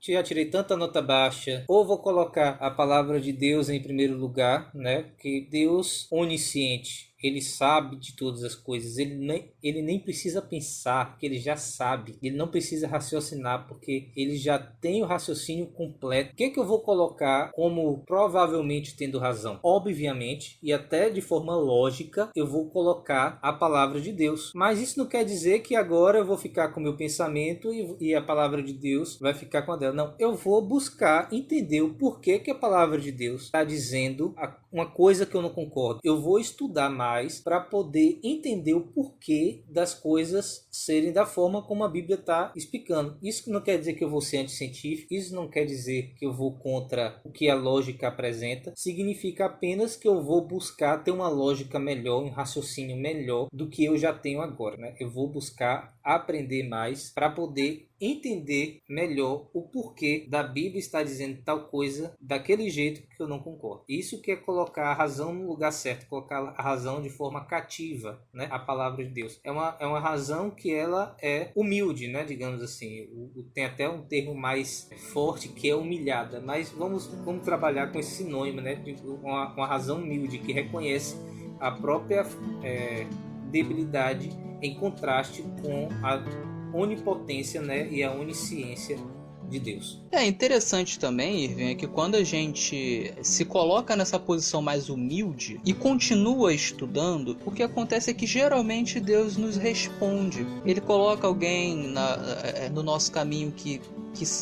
já tirei tanta nota baixa. Ou vou colocar a palavra de Deus em primeiro lugar, né? Porque Deus onisciente, ele sabe de todas as coisas. Ele nem precisa pensar, porque ele já sabe. Ele não precisa raciocinar, porque ele já tem o raciocínio completo. O que é que eu vou colocar como provavelmente tendo razão? Obviamente, e até de forma lógica, eu vou colocar a palavra de Deus. Mas isso não quer dizer que agora eu vou ficar com o meu pensamento e a palavra de Deus vai ficar com a dela. Não, eu vou buscar entender o porquê que a palavra de Deus está dizendo uma coisa que eu não concordo. Eu vou estudar mais para poder entender o porquê das coisas serem da forma como a Bíblia está explicando. Isso não quer dizer que eu vou ser anticientífico, isso não quer dizer que eu vou contra o que a lógica apresenta, significa apenas que eu vou buscar ter uma lógica melhor, um raciocínio melhor do que eu já tenho agora, né? Eu vou buscar aprender mais para poder entender melhor o porquê da Bíblia estar dizendo tal coisa daquele jeito que eu não concordo. Isso que é colocar a razão no lugar certo, colocar a razão de forma cativa, né? A palavra de Deus. É uma razão que ela é humilde, né? Digamos assim. Tem até um termo mais forte que é humilhada, mas vamos trabalhar com esse sinônimo, né? De uma razão humilde que reconhece a própria debilidade em contraste com a onipotência, né, e a onisciência de Deus. É interessante também, Irving, é que quando a gente se coloca nessa posição mais humilde e continua estudando, o que acontece é que geralmente Deus nos responde. Ele coloca alguém no nosso caminho que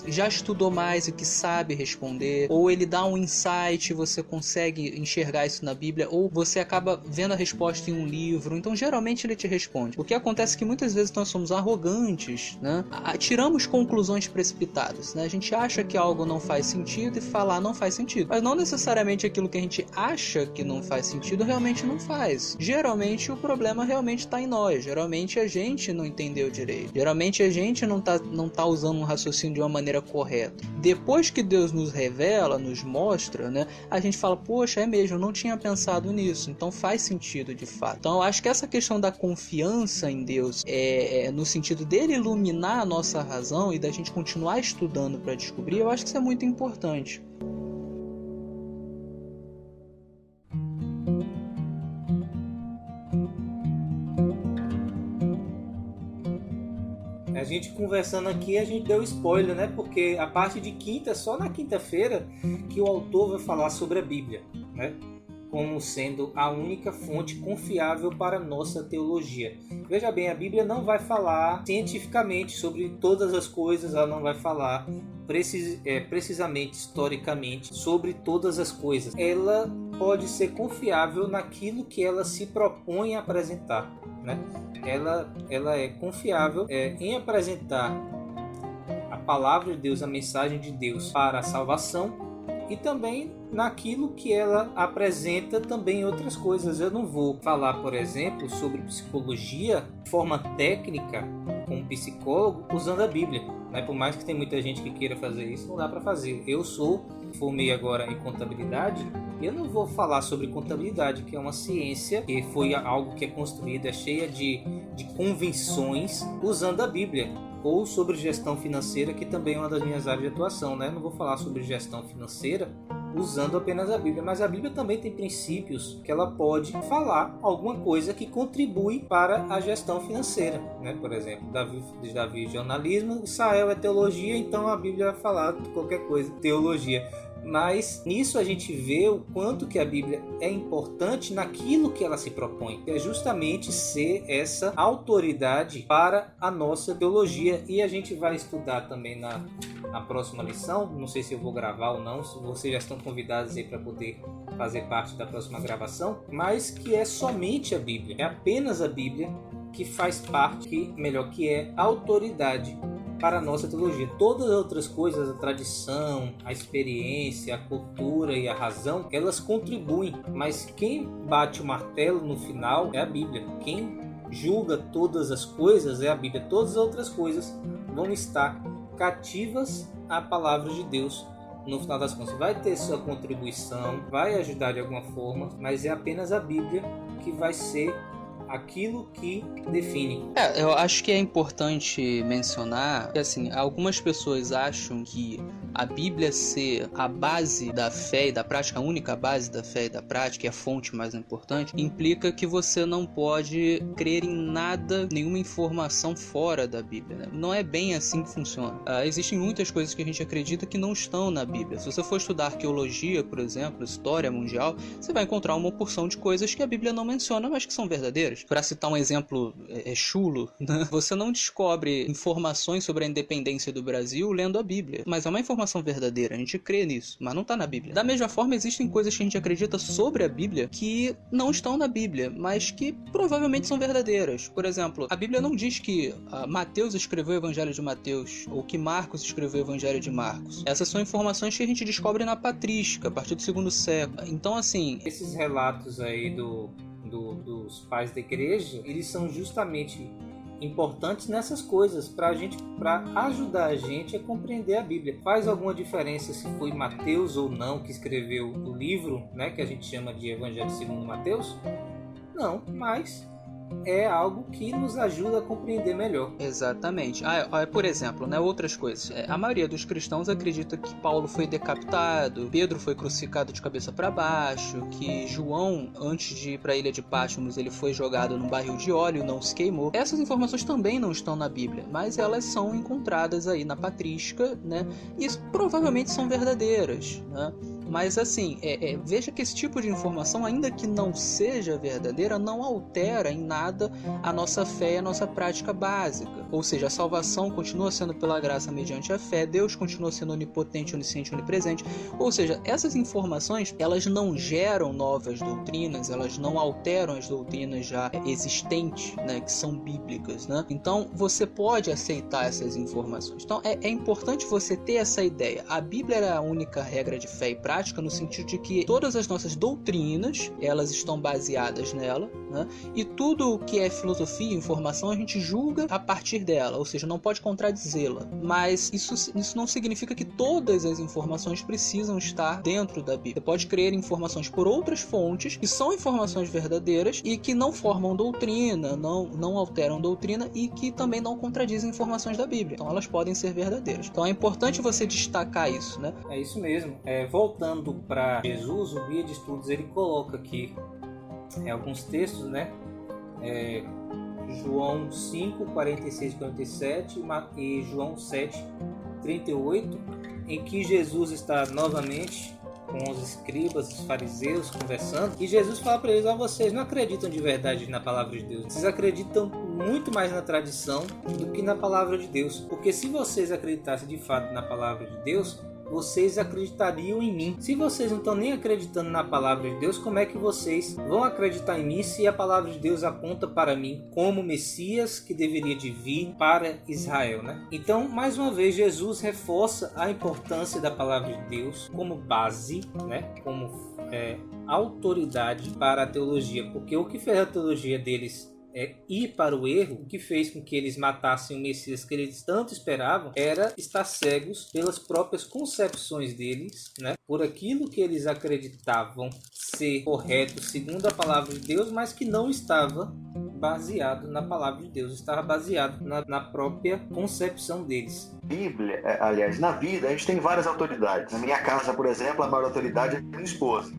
já estudou mais e que sabe responder, ou ele dá um insight, você consegue enxergar isso na Bíblia, ou você acaba vendo a resposta em um livro. Então geralmente ele te responde. O que acontece é que muitas vezes nós somos arrogantes, né? Tiramos conclusões precipitadas, né? A gente acha que algo não faz sentido e falar não faz sentido, mas não necessariamente aquilo que a gente acha que não faz sentido realmente não faz. Geralmente o problema realmente está em nós, geralmente a gente não entendeu direito, geralmente a gente não tá usando um raciocínio de uma maneira correta. Depois que Deus nos revela, nos mostra, né, a gente fala, poxa, é mesmo, eu não tinha pensado nisso, então faz sentido de fato. Então eu acho que essa questão da confiança em Deus no sentido dele iluminar a nossa razão e da gente continuar estudando para descobrir, eu acho que isso é muito importante. A gente conversando aqui, a gente deu spoiler, né? Porque a parte de quinta, só na quinta-feira, que o autor vai falar sobre a Bíblia, né? Como sendo a única fonte confiável para a nossa teologia. Veja bem, a Bíblia não vai falar cientificamente sobre todas as coisas, ela não vai falar precisamente, historicamente, sobre todas as coisas. Ela pode ser confiável naquilo que ela se propõe a apresentar, né? Ela é confiável em apresentar a palavra de Deus, a mensagem de Deus para a salvação, e também naquilo que ela apresenta também outras coisas. Eu não vou falar, por exemplo, sobre psicologia de forma técnica como psicólogo usando a Bíblia, né? Por mais que tenha muita gente que queira fazer isso, não dá para fazer. Eu formei agora em contabilidade, e eu não vou falar sobre contabilidade, que é uma ciência que foi algo que é construída, é cheia de convenções usando a Bíblia. Ou sobre gestão financeira, que também é uma das minhas áreas de atuação, né? Não vou falar sobre gestão financeira usando apenas a Bíblia, mas a Bíblia também tem princípios que ela pode falar alguma coisa que contribui para a gestão financeira, né? Por exemplo, Davi é jornalismo, Israel é teologia, então a Bíblia vai falar de qualquer coisa, teologia. Mas nisso a gente vê o quanto que a Bíblia é importante naquilo que ela se propõe, que é justamente ser essa autoridade para a nossa teologia. E a gente vai estudar também na próxima lição, não sei se eu vou gravar ou não, se vocês já estão convidados aí para poder fazer parte da próxima gravação, mas que é somente a Bíblia, é apenas a Bíblia que faz parte, que é a autoridade para a nossa teologia. Todas as outras coisas, a tradição, a experiência, a cultura e a razão, elas contribuem, mas quem bate o martelo no final é a Bíblia. Quem julga todas as coisas é a Bíblia. Todas as outras coisas vão estar cativas à palavra de Deus. No final das contas, vai ter sua contribuição, vai ajudar de alguma forma, mas é apenas a Bíblia que vai ser aquilo que define. Eu acho que é importante mencionar que, assim, algumas pessoas acham que a Bíblia ser a base da fé e da prática, a única base da fé e da prática, e a fonte mais importante, implica que você não pode crer em nada, nenhuma informação fora da Bíblia, né? Não é bem assim que funciona. Existem muitas coisas que a gente acredita que não estão na Bíblia. Se você for estudar arqueologia, por exemplo, história mundial, você vai encontrar uma porção de coisas que a Bíblia não menciona, mas que são verdadeiras. Para citar um exemplo chulo, né? Você não descobre informações sobre a independência do Brasil lendo a Bíblia, mas é uma informação verdadeira, a gente crê nisso, mas não está na Bíblia. Da mesma forma, existem coisas que a gente acredita sobre a Bíblia que não estão na Bíblia, mas que provavelmente são verdadeiras. Por exemplo, a Bíblia não diz que Mateus escreveu o Evangelho de Mateus, ou que Marcos escreveu o Evangelho de Marcos. Essas são informações que a gente descobre na patrística, a partir do 2º século. Então, assim, esses relatos aí dos pais da igreja, eles são justamente importantes nessas coisas para ajudar a gente a compreender a Bíblia. Faz alguma diferença se foi Mateus ou não que escreveu o livro, né, que a gente chama de Evangelho segundo Mateus? Não, mas é algo que nos ajuda a compreender melhor. Exatamente. Por exemplo, né, outras coisas. A maioria dos cristãos acredita que Paulo foi decapitado, Pedro foi crucificado de cabeça para baixo, que João, antes de ir para a ilha de Patmos, ele foi jogado num barril de óleo, não se queimou. Essas informações também não estão na Bíblia, mas elas são encontradas aí na patrística, né? E provavelmente são verdadeiras, né? Mas assim, veja que esse tipo de informação, ainda que não seja verdadeira, não altera em nada a nossa fé e a nossa prática básica. Ou seja, a salvação continua sendo pela graça mediante a fé, Deus continua sendo onipotente, onisciente, onipresente. Ou seja, essas informações, elas não geram novas doutrinas, elas não alteram as doutrinas já existentes, né, que são bíblicas, né? Então, você pode aceitar essas informações. Então, é importante você ter essa ideia. A Bíblia é a única regra de fé e prática, no sentido de que todas as nossas doutrinas, elas estão baseadas nela, né? E tudo que é filosofia, informação, a gente julga a partir dela, ou seja, não pode contradizê-la. Mas isso não significa que todas as informações precisam estar dentro da Bíblia. Você pode crer em informações por outras fontes, que são informações verdadeiras e que não formam doutrina, não alteram doutrina e que também não contradizem informações da Bíblia. Então elas podem ser verdadeiras. Então é importante você destacar isso, né? É isso mesmo. Voltando para Jesus, o Guia de Estudos, ele coloca aqui alguns textos, né? João 5, 46 e 47 e João 7, 38, em que Jesus está novamente com os escribas, os fariseus, conversando, e Jesus fala para eles: vocês não acreditam de verdade na palavra de Deus, vocês acreditam muito mais na tradição do que na palavra de Deus, porque se vocês acreditassem de fato na palavra de Deus, vocês acreditariam em mim. Se vocês não estão nem acreditando na palavra de Deus, como é que vocês vão acreditar em mim se a palavra de Deus aponta para mim como Messias que deveria de vir para Israel, né? Então, mais uma vez, Jesus reforça a importância da palavra de Deus como base, né? Como autoridade para a teologia, porque o que fez a teologia deles ir para o erro, o que fez com que eles matassem o Messias que eles tanto esperavam, era estar cegos pelas próprias concepções deles, né? Por aquilo que eles acreditavam ser correto segundo a palavra de Deus, mas que não estava baseado na palavra de Deus, estava baseado na própria concepção deles. Bíblia, aliás, na vida a gente tem várias autoridades. Na minha casa, por exemplo, a maior autoridade é minha esposa.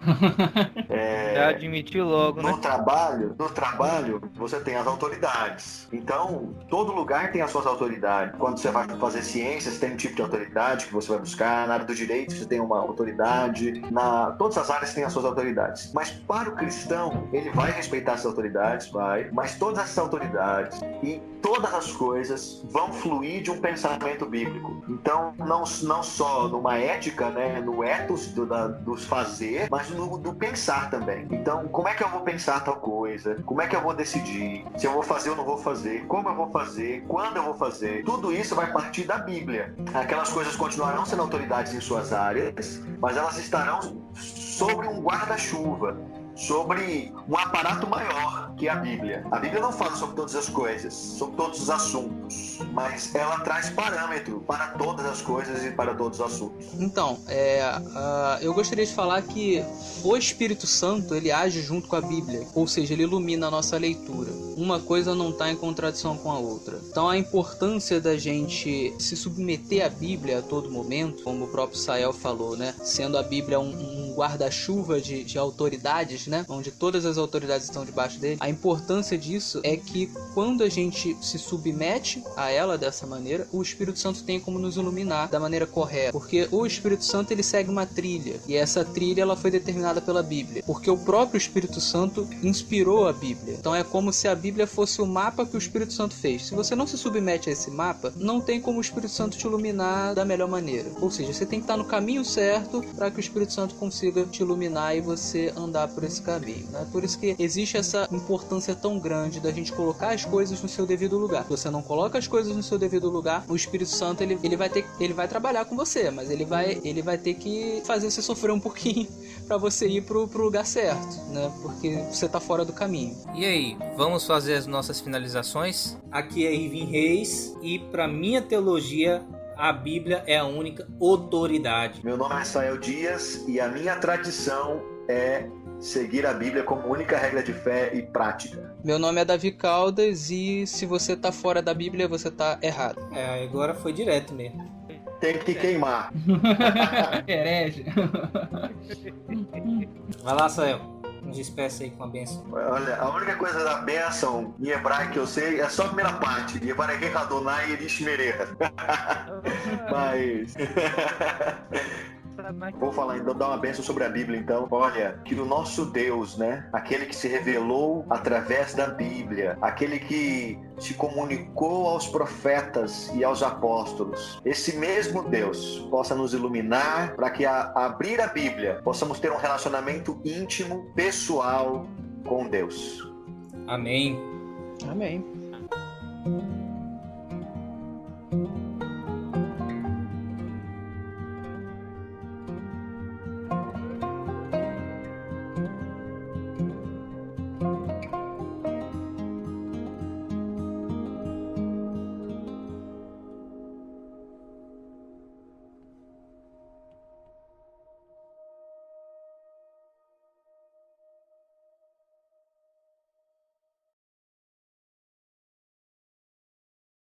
Já admitiu logo, né? No trabalho, você tem as autoridades. Então, todo lugar tem as suas autoridades. Quando você vai fazer ciência, você tem um tipo de autoridade que você vai buscar. Na área do direito, você tem uma autoridade. Todas as áreas têm as suas autoridades. Mas para o cristão, ele vai respeitar essas autoridades, mas todas essas autoridades e todas as coisas vão fluir de um pensamento bíblico. bíblico. Então, não só numa ética, né, no ethos dos fazer, mas do pensar também. Então, como é que eu vou pensar tal coisa? Como é que eu vou decidir? Se eu vou fazer ou não vou fazer? Como eu vou fazer? Quando eu vou fazer? Tudo isso vai partir da Bíblia. Aquelas coisas continuarão sendo autoridades em suas áreas, mas elas estarão sobre um guarda-chuva, sobre um aparato maior que a Bíblia. A Bíblia não fala sobre todas as coisas, sobre todos os assuntos, mas ela traz parâmetro para todas as coisas e para todos os assuntos. Então, eu gostaria de falar que o Espírito Santo, ele age junto com a Bíblia, ou seja, ele ilumina a nossa leitura. Uma coisa não está em contradição com a outra. Então, a importância da gente se submeter à Bíblia a todo momento, como o próprio Sael falou, né? Sendo a Bíblia um guarda-chuva de autoridades, né? Onde todas as autoridades estão debaixo dele. A importância disso é que quando a gente se submete a ela dessa maneira, o Espírito Santo tem como nos iluminar da maneira correta. Porque o Espírito Santo, ele segue uma trilha. E essa trilha, ela foi determinada pela Bíblia. Porque o próprio Espírito Santo inspirou a Bíblia. Então é como se a Bíblia fosse o mapa que o Espírito Santo fez. Se você não se submete a esse mapa, não tem como o Espírito Santo te iluminar da melhor maneira. Ou seja, você tem que estar no caminho certo para que o Espírito Santo consiga te iluminar e você andar por esse caminho, né? Por isso que existe essa importância tão grande da gente colocar as coisas no seu devido lugar. Se você não coloca as coisas no seu devido lugar, o Espírito Santo ele vai trabalhar com você, mas ele vai ter que fazer você sofrer um pouquinho para você ir pro lugar certo, né? Porque você tá fora do caminho. E aí, vamos fazer as nossas finalizações? Aqui é Ivin Reis e para minha teologia a Bíblia é a única autoridade. Meu nome é Sael Dias e a minha tradição é seguir a Bíblia como única regra de fé e prática. Meu nome é Davi Caldas e se você tá fora da Bíblia, você tá errado. Agora foi direto mesmo. Tem que queimar. Herege. Vai lá, Sael. Nos despeça aí com a bênção. Olha, a única coisa da bênção em hebraico que eu sei é só a primeira parte. Yevarech Adonai Elish Mereha. Mas... Vou falar, então, dar uma bênção sobre a Bíblia, então. Olha, que o nosso Deus, né? Aquele que se revelou através da Bíblia, aquele que se comunicou aos profetas e aos apóstolos, esse mesmo Deus possa nos iluminar para que, ao abrir a Bíblia, possamos ter um relacionamento íntimo, pessoal com Deus. Amém. Amém.